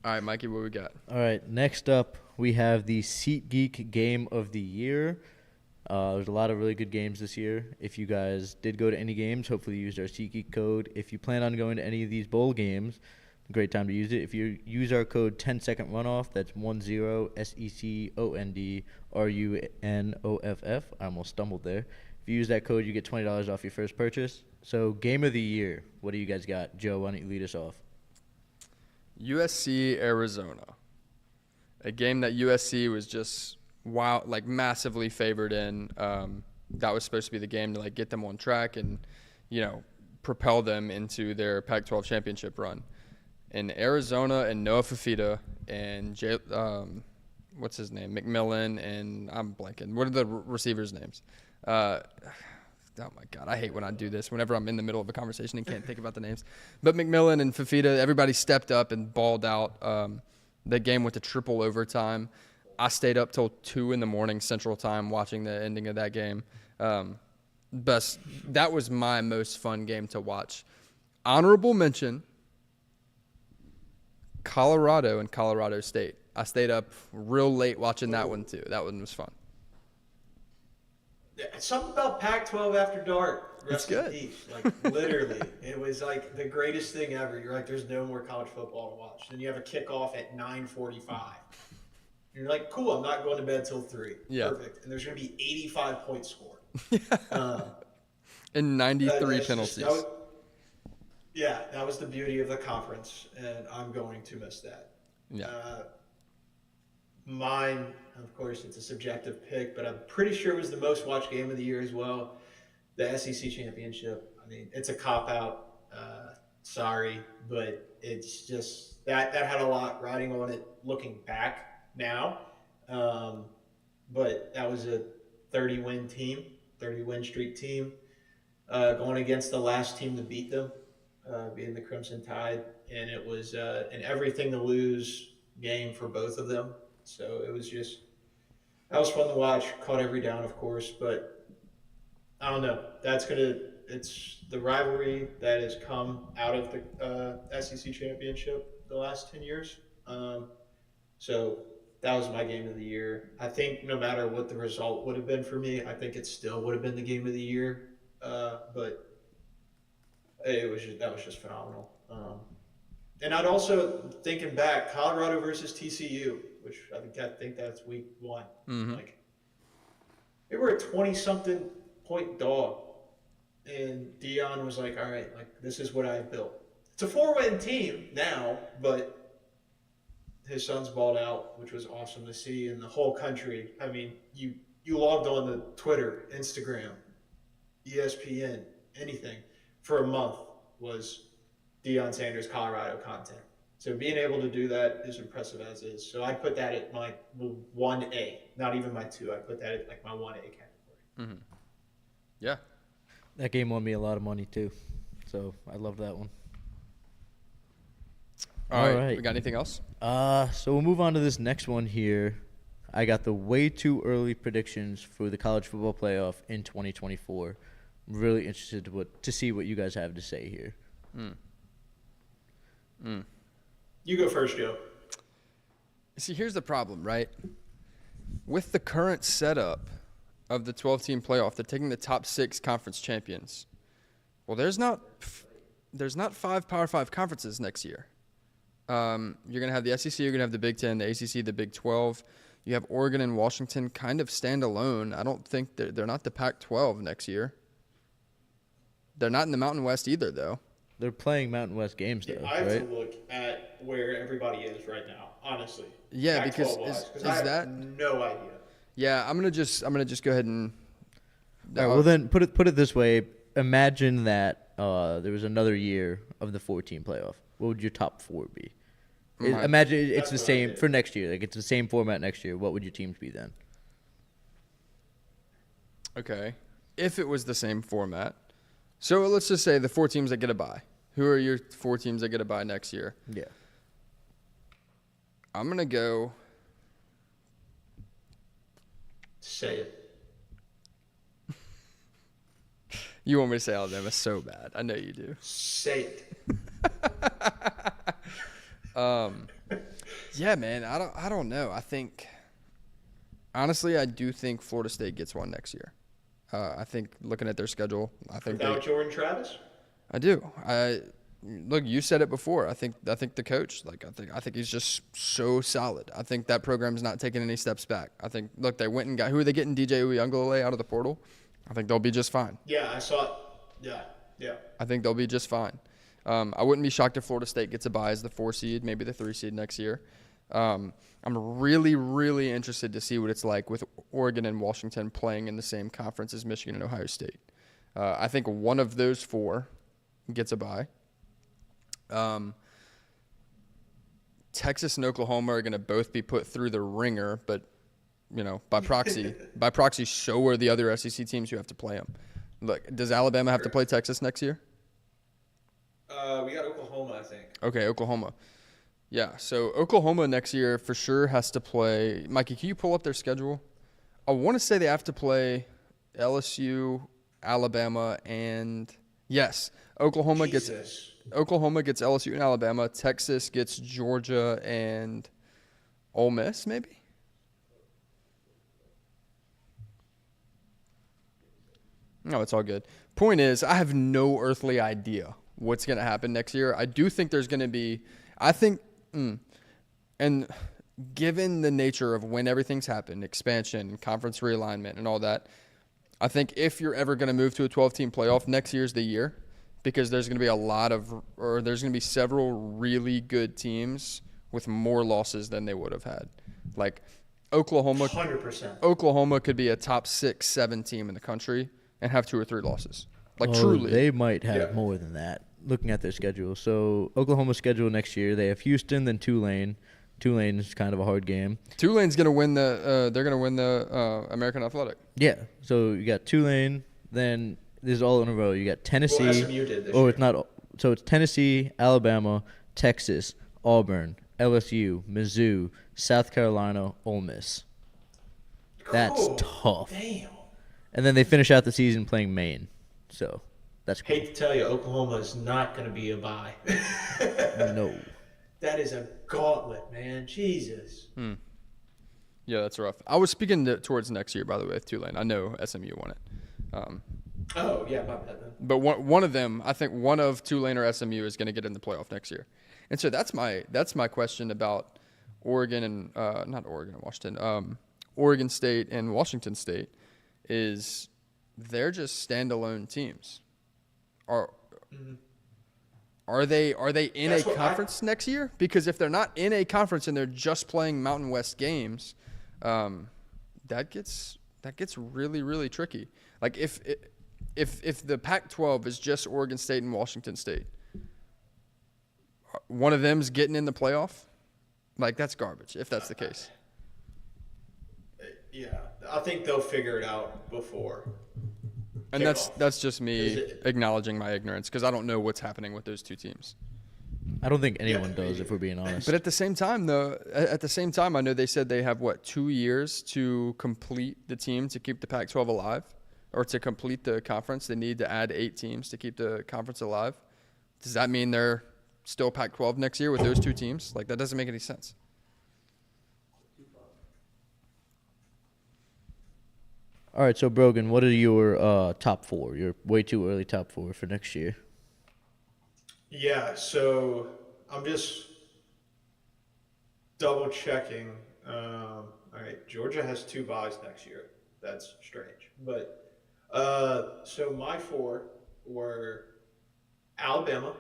right, Mikey, what we got? All right, next up, we have the SeatGeek Game of the Year. There's a lot of really good games this year. If you guys did go to any games, hopefully you used our SeatGeek code. If you plan on going to any of these bowl games, great time to use it. If you use our code 10-second runoff, that's 10 SECOND RUNOFF. I almost stumbled there. If you use that code, you get $20 off your first purchase. So, Game of the Year, what do you guys got? Joe, why don't you lead us off? USC Arizona. A game that USC was just massively favored in. That was supposed to be the game to like get them on track and, propel them into their Pac-12 championship run. And Arizona and Noah Fafita and what's his name? McMillan and I'm blanking. What are the receivers' names? Oh, my God. I hate when I do this. Whenever I'm in the middle of a conversation and can't think about the names. But McMillan and Fafita, everybody stepped up and balled out. The game went to triple overtime. I stayed up till 2 a.m. Central Time watching the ending of that game. That was my most fun game to watch. Honorable mention, Colorado and Colorado State. I stayed up real late watching that one, too. That one was fun. Something about Pac-12 after dark. It's good. Like literally, it was like the greatest thing ever. You're like, there's no more college football to watch. Then you have a kickoff at 9:45. You're like, cool. I'm not going to bed till 3. Yeah. Perfect. And there's going to be 85 points scored. And 93 penalties. That was the beauty of the conference, and I'm going to miss that. Yeah. Mine, of course, it's a subjective pick, but I'm pretty sure it was the most watched game of the year as well. The SEC championship. I mean, it's a cop-out. Sorry, but it's just that had a lot riding on it looking back now. But that was a 30-win streak team, going against the last team to beat them, being the Crimson Tide. And it was an everything-to-lose game for both of them. So it was that was fun to watch. Caught every down, of course, but I don't know. It's the rivalry that has come out of the SEC championship the last 10 years. So that was my game of the year. I think no matter what the result would have been for me, I think it still would have been the game of the year. But that was just phenomenal. And I'd also thinking back, Colorado versus TCU, which I think that's week 1. Like they were a 20-something point dog, and Dion was like, "All right, like this is what I've built." It's a 4-win team now, but his son's balled out, which was awesome to see, and the whole country. I mean, you logged on to Twitter, Instagram, ESPN, anything for a month was Deion Sanders Colorado content. So being able to do that is impressive as is. So I put that at my 1A, not even my 2. I put that at like my 1A category. Yeah. That game won me a lot of money too, so I love that one. All right. We got anything else? So we'll move on to this next one here. I got the way too early predictions for the college football playoff in 2024. I'm really interested to see what you guys have to say here. You go first, Joe. See, here's the problem, right? With the current setup of the 12-team playoff, they're taking the top 6 conference champions. Well, there's not 5 Power 5 conferences next year. You're going to have the SEC, you're going to have the Big 10, the ACC, the Big 12. You have Oregon and Washington kind of stand alone. I don't think they're not the Pac-12 next year. They're not in the Mountain West either, though. They're playing Mountain West games, though, I have right? to look at where everybody is right now, honestly. Yeah, because I have no idea. Yeah, I'm gonna just go ahead and. All right, well, then put it this way: imagine that there was another year of the 14 playoff. What would your top 4 be? Imagine it's the same for next year. Like it's the same format next year. What would your teams be then? Okay, if it was the same format, so let's just say the 4 teams that get a bye. Who are your 4 teams that get a bye next year? Yeah. I'm gonna go. Say it. You want me to say Alabama so bad? I know you do. Say it. Yeah, man. I don't know. I think honestly, I do think Florida State gets one next year. I think looking at their schedule, Without Jordan Travis? I do. Look, you said it before. I think the coach, I think he's just so solid. I think that program's not taking any steps back. I think they went and got, who are they getting? DJ Uyunglele out of the portal. I think they'll be just fine. Yeah, I saw it. Yeah. I think they'll be just fine. I wouldn't be shocked if Florida State gets a bye as the 4 seed, maybe the 3 seed next year. I'm really, really interested to see what it's like with Oregon and Washington playing in the same conference as Michigan and Ohio State. I think one of those 4 gets a bye. Texas and Oklahoma are going to both be put through the ringer, but by proxy, so are the other SEC teams who have to play them. Look, does Alabama have to play Texas next year? We got Oklahoma, I think. Okay, Oklahoma. Yeah, so Oklahoma next year for sure has to play. Mikey, can you pull up their schedule? I want to say they have to play LSU, Alabama, and yes, Oklahoma gets LSU and Alabama. Texas gets Georgia and Ole Miss, maybe? No, it's all good. Point is, I have no earthly idea what's going to happen next year. I do think there's going to be and given the nature of when everything's happened, expansion, conference realignment, and all that, I think if you're ever going to move to a 12-team playoff, next year's the year, because there's going to be there's going to be several really good teams with more losses than they would have had. Like Oklahoma, 100%. Oklahoma could be a top 6, 7 team in the country and have 2 or 3 losses. Truly. They might have more than that, looking at their schedule. So Oklahoma's schedule next year, they have Houston, then Tulane. Tulane is kind of a hard game. Tulane's gonna win the American Athletic. Yeah. So you got Tulane, then this is all in a row. You got Tennessee. Well, SMU did this year. It's not. So it's Tennessee, Alabama, Texas, Auburn, LSU, Mizzou, South Carolina, Ole Miss. That's tough. Damn. And then they finish out the season playing Maine. So that's cool. Hate to tell you, Oklahoma is not going to be a bye. No. That is a gauntlet, man. Jesus. Yeah, that's rough. I was speaking towards next year, by the way, with Tulane. I know SMU won it. Oh, yeah, my bad then. But one of them, I think one of Tulane or SMU is going to get in the playoff next year. And so that's my question about Oregon and not Oregon and Washington, Oregon State and Washington State is they're just standalone teams. Are they in That's a what conference next year? Because if they're not in a conference and they're just playing Mountain West games, that gets really, really tricky. Like if the Pac-12 is just Oregon State and Washington State, one of them's getting in the playoff, like that's garbage if that's the case. Yeah, I think they'll figure it out before. And kickoff. that's just me Is it- acknowledging my ignorance because I don't know what's happening with those two teams. I don't think anyone Yeah, does, if we're being honest. But at the same time, I know they said they have 2 years to complete the team to keep the Pac-12 alive, or to complete the conference. They need to add 8 teams to keep the conference alive. Does that mean they're still Pac-12 next year with those 2 teams? Like that doesn't make any sense. All right, so Brogan, what are your top 4? Your way too early top 4 for next year. Yeah, so I'm just double checking. All right, Georgia has 2 byes next year. That's strange. But so my 4 were Alabama,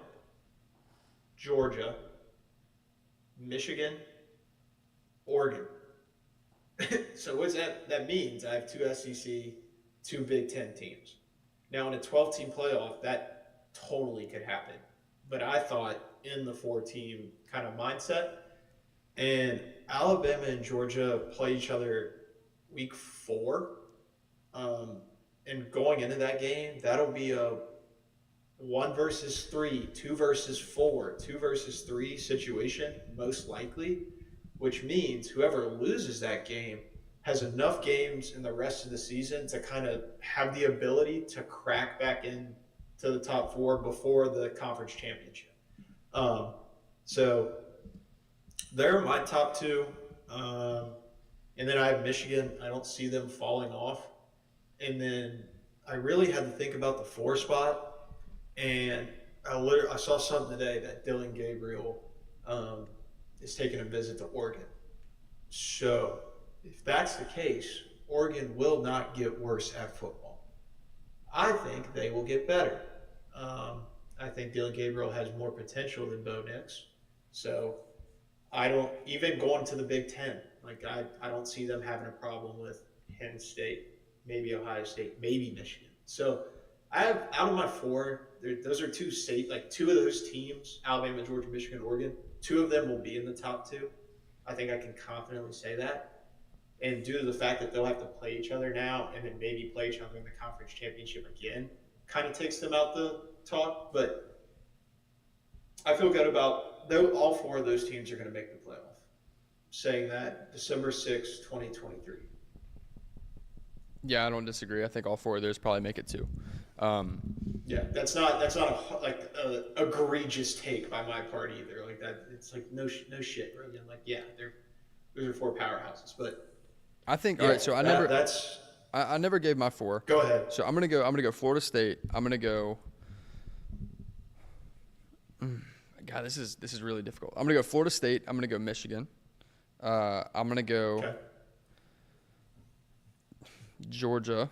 Georgia, Michigan, Oregon. So what's that means? I have 2 SEC, 2 Big Ten teams. Now in a 12-team playoff, that totally could happen. But I thought in the 4-team kind of mindset, and Alabama and Georgia play each other week 4. And going into that game, that'll be a 1 versus 3, 2 versus 4, 2 versus 3 situation, most likely, which means whoever loses that game has enough games in the rest of the season to kind of have the ability to crack back in to the top 4 before the conference championship. So they're my top 2. And then I have Michigan. I don't see them falling off. And then I really had to think about the 4 spot. And I saw something today that Dylan Gabriel is taking a visit to Oregon. So if that's the case, Oregon will not get worse at football. I think they will get better. I think Dylan Gabriel has more potential than Bo Nix. So I don't, even going to the Big Ten, like I don't see them having a problem with Penn State, maybe Ohio State, maybe Michigan. So I have, out of my 4, those are 2 state, like 2 of those teams, Alabama, Georgia, Michigan, Oregon, 2 of them will be in the top 2. I think I can confidently say that. And due to the fact that they'll have to play each other now and then maybe play each other in the conference championship again, kind of takes them out the talk. But I feel good about all 4 of those teams are going to make the playoff. Saying that, December 6, 2023. Yeah, I don't disagree. I think all 4 of those probably make it too. Yeah, that's not a egregious take by my part either. Like that, it's like no shit, Rogan. Like those are 4 powerhouses. But I think yeah, all right. So that's I never gave my 4. Go ahead. So I'm gonna go Florida State. I'm gonna go. God, this is really difficult. I'm gonna go Florida State. I'm gonna go Michigan. I'm gonna go Georgia,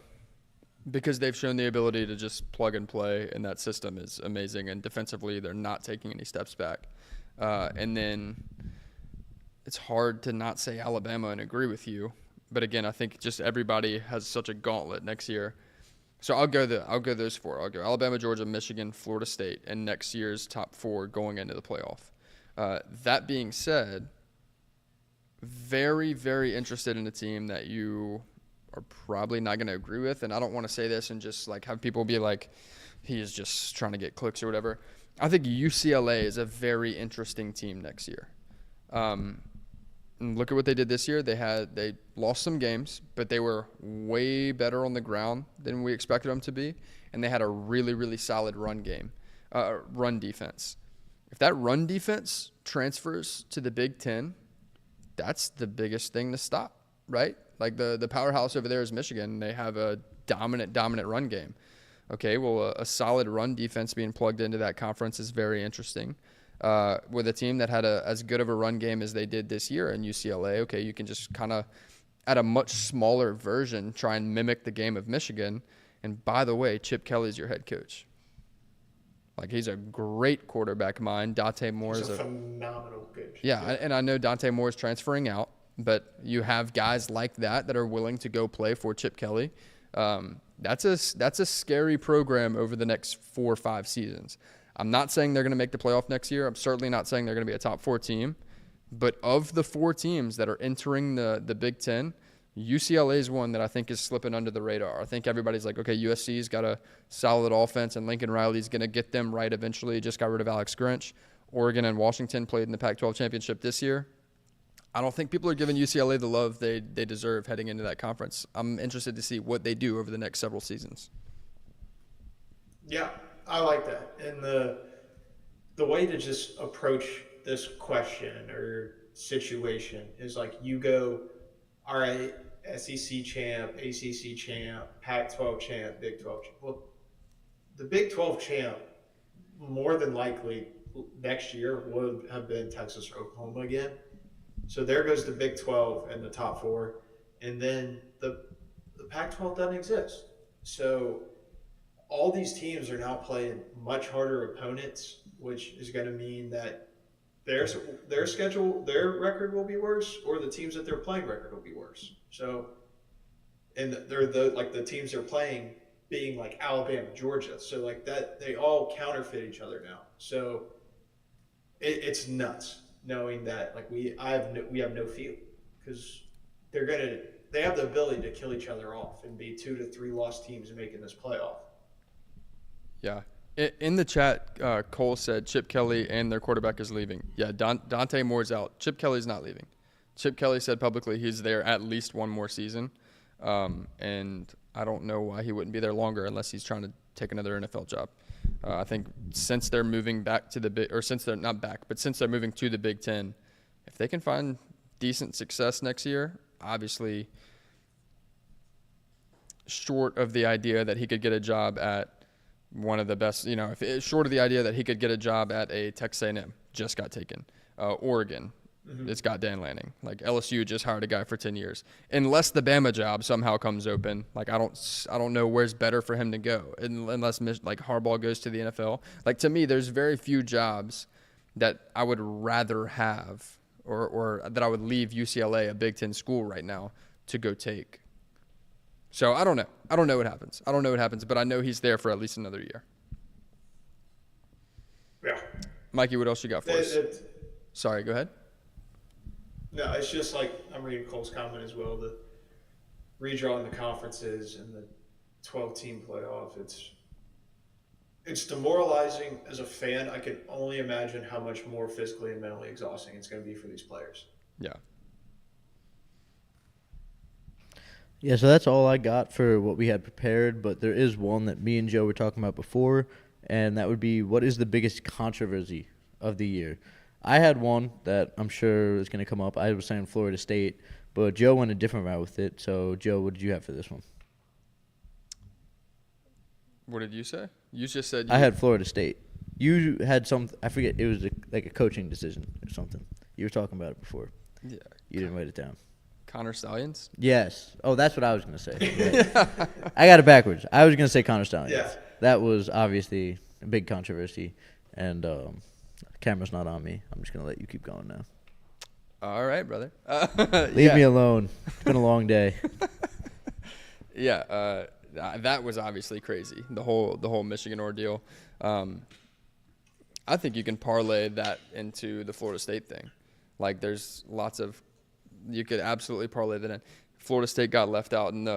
because they've shown the ability to just plug and play, and that system is amazing. And defensively, they're not taking any steps back. And then it's hard to not say Alabama and agree with you. But again, I think just everybody has such a gauntlet next year. So I'll go those 4. I'll go Alabama, Georgia, Michigan, Florida State, and next year's top 4 going into the playoff. That being said, very, very interested in a team that you are probably not going to agree with. And I don't want to say this and just like have people be like, he is just trying to get clicks or whatever. I think UCLA is a very interesting team next year. And look at what they did this year. They lost some games, but they were way better on the ground than we expected them to be. And they had a really, really solid run defense. If that run defense transfers to the Big Ten, that's the biggest thing to stop. right? Like the powerhouse over there is Michigan. They have a dominant run game. Okay, well, a solid run defense being plugged into that conference is very interesting. With a team that had as good of a run game as they did this year in UCLA, okay, you can just kind of, at a much smaller version, try and mimic the game of Michigan. And by the way, Chip Kelly's your head coach. Like, he's a great quarterback mind. Dante Moore is a phenomenal coach. Yeah, and I know Dante Moore is transferring out, but you have guys like that are willing to go play for Chip Kelly. That's a scary program over the next 4 or 5 seasons. I'm not saying they're going to make the playoff next year. I'm certainly not saying they're going to be a top 4 team. But of the 4 teams that are entering the Big Ten, UCLA is one that I think is slipping under the radar. I think everybody's like, okay, USC's got a solid offense, and Lincoln Riley's going to get them right eventually. Just got rid of Alex Grinch. Oregon and Washington played in the Pac-12 championship this year. I don't think people are giving UCLA the love they deserve heading into that conference. I'm interested to see what they do over the next several seasons. Yeah, I like that. And the way to just approach this question or situation is like, you go, all right, SEC champ, ACC champ, Pac-12 champ, Big 12 champ. Well, the Big 12 champ more than likely next year would have been Texas or Oklahoma again. So there goes the Big 12 and the top 4. And then the Pac-12 doesn't exist. So all these teams are now playing much harder opponents, which is going to mean that their schedule, their record will be worse, or the teams that they're playing record will be worse. So, and they're the teams they're playing being like Alabama, Georgia. So like that, they all counterfeit each other now. So it's nuts knowing that like we have no field, because they have the ability to kill each other off and be 2 to 3 lost teams making this playoff. Yeah. In the chat, Cole said Chip Kelly and their quarterback is leaving. Yeah, Dante Moore's out. Chip Kelly's not leaving. Chip Kelly said publicly he's there at least one more season. And I don't know why he wouldn't be there longer unless he's trying to take another NFL job. I think since they're moving back to since they're moving to the Big Ten, if they can find decent success next year, obviously short of the idea that he could get a job at one of the best, short of the idea that he could get a job at a Texas A&M, just got taken. Oregon, it's got Dan Lanning. Like LSU just hired a guy for 10 years. Unless the Bama job somehow comes open, like I don't know where's better for him to go. Unless like Harbaugh goes to the NFL. Like to me, there's very few jobs that I would rather have or that I would leave UCLA, a Big Ten school right now, to go take. So I don't know. I don't know what happens. But I know he's there for at least another year. Yeah. Mikey, what else you got for us? Sorry, go ahead. No, it's just like I'm reading Cole's comment as well. The redrawing the conferences and the 12-team playoff. It's demoralizing as a fan. I can only imagine how much more physically and mentally exhausting it's going to be for these players. Yeah. Yeah, so that's all I got for what we had prepared, but there is one that me and Joe were talking about before, and that would be, what is the biggest controversy of the year? I had one that I'm sure is going to come up. I was saying Florida State, but Joe went a different route with it. So, Joe, what did you have for this one? What did you say? You just said I had Florida State. You had I forget, it was like a coaching decision or something. You were talking about it before. Yeah. You didn't write it down. Connor Stallions? Yes. Oh, that's what I was going to say. Yeah. I got it backwards. I was going to say Connor Stallions. Yeah. That was obviously a big controversy, and camera's not on me. I'm just going to let you keep going now. All right, brother. Leave me alone. It's been a long day. Yeah, that was obviously crazy, the whole Michigan ordeal. I think you can parlay that into the Florida State thing. Like, there's lots of – you could absolutely parlay that in. Florida State got left out, and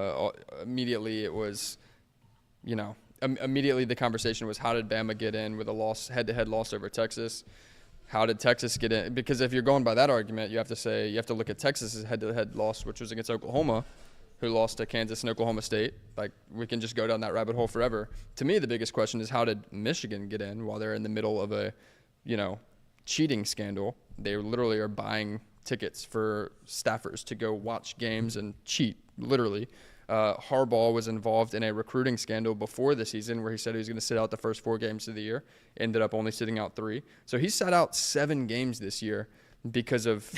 immediately it was, immediately the conversation was, how did Bama get in with a head-to-head loss over Texas? How did Texas get in? Because if you're going by that argument, you have to look at Texas's head-to-head loss, which was against Oklahoma, who lost to Kansas and Oklahoma State. Like, we can just go down that rabbit hole forever. To me, the biggest question is, how did Michigan get in while they're in the middle of a, cheating scandal? They literally are buying tickets for staffers to go watch games and cheat, literally. Harbaugh was involved in a recruiting scandal before the season where he said he was going to sit out the first 4 games of the year, ended up only sitting out 3. So he sat out 7 games this year because of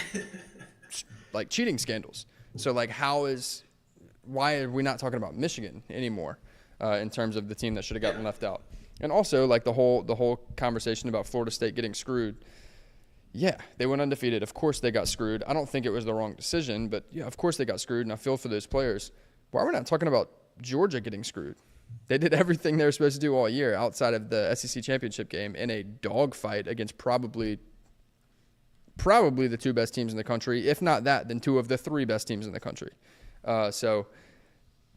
like cheating scandals. So like why are we not talking about Michigan anymore in terms of the team that should have gotten left out? And also like the whole conversation about Florida State getting screwed. Yeah, they went undefeated. Of course they got screwed. I don't think it was the wrong decision, but yeah, of course they got screwed, and I feel for those players. Why are we not talking about Georgia getting screwed? They did everything they were supposed to do all year outside of the SEC championship game in a dogfight against probably the 2 best teams in the country. If not that, then 2 of the 3 best teams in the country. So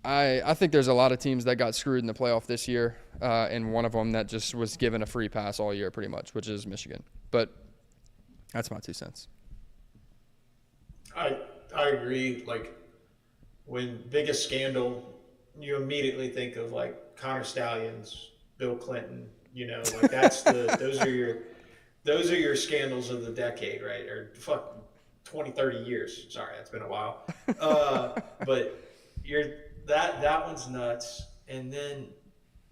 I think there's a lot of teams that got screwed in the playoff this year, and one of them that just was given a free pass all year pretty much, which is Michigan. But that's my 2 cents. I agree. Like, when biggest scandal, you immediately think of like Connor Stallions, Bill Clinton. You know, like that's those are your scandals of the decade, right? Or 20-30 years. Sorry, that's been a while. But that one's nuts. And then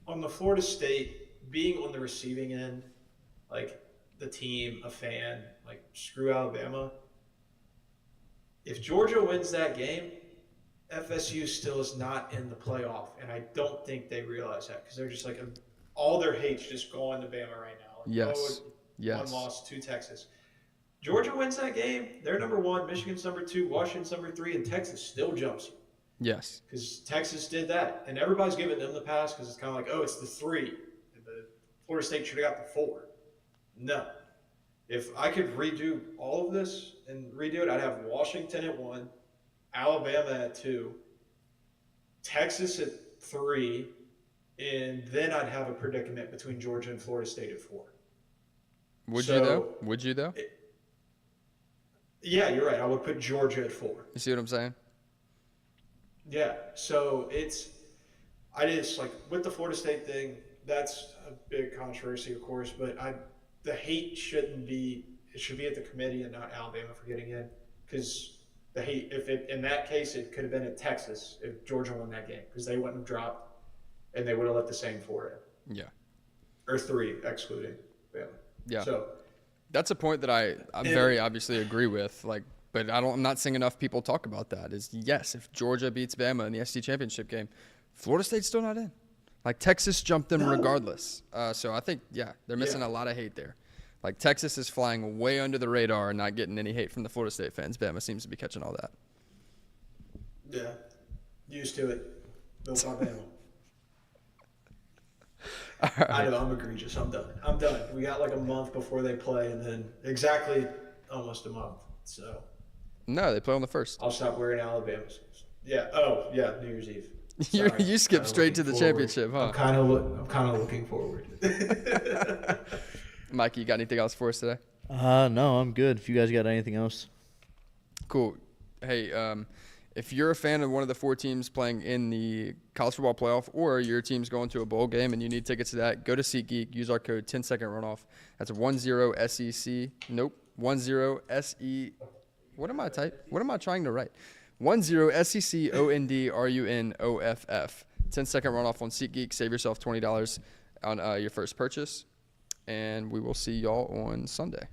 on the Florida State, being on the receiving end, like the team, a fan, like screw Alabama. If Georgia wins that game, FSU still is not in the playoff, and I don't think they realize that because they're just like all their hate's just going to Bama right now. Like, Yes. One loss to Texas. Georgia wins that game. They're number 1. Michigan's number 2. Washington's number 3, and Texas still jumps you. Yes. Because Texas did that, and everybody's giving them the pass because it's kind of like, oh, it's the 3. And the Florida State should have got the 4. No. If I could redo all of this and redo it, I'd have Washington at 1. Alabama at 2, Texas at 3, and then I'd have a predicament between Georgia and Florida State at 4. Would you though? Yeah, you're right. I would put Georgia at 4. You see what I'm saying? Yeah. So I just like with the Florida State thing. That's a big controversy, of course, but the hate shouldn't be. It should be at the committee and not Alabama for getting in, because. The hate, in that case, it could have been at Texas if Georgia won that game because they wouldn't have dropped, and they would have let the same 4 in. Yeah. Or 3, excluding Bama. Yeah. So that's a point that I very obviously agree with. Like, but I'm not seeing enough people talk about that. Is yes, if Georgia beats Bama in the SEC championship game, Florida State's still not in. Like Texas jumped them regardless. So I think they're missing a lot of hate there. Like, Texas is flying way under the radar and not getting any hate from the Florida State fans. Bama seems to be catching all that. Yeah. Used to it. Built by Bama. Right. I know, I'm egregious. I'm done. We got like a month before they play, and then exactly almost a month. So. No, they play on the 1st. I'll stop wearing Alabama suits. Yeah. Oh, yeah, New Year's Eve. You skipped straight to the championship, huh? I'm kind of looking forward. Mike, you got anything else for us today? No, I'm good. If you guys got anything else. Cool. Hey, if you're a fan of one of the 4 teams playing in the college football playoff, or your team's going to a bowl game and you need tickets to that, go to SeatGeek. Use our code 10-second runoff. That's 10SEC. Nope. 10SE. What am I trying to write? 10SECONDRUNOFF. 10-second runoff on SeatGeek. Save yourself $20 on your first purchase. And we will see y'all on Sunday.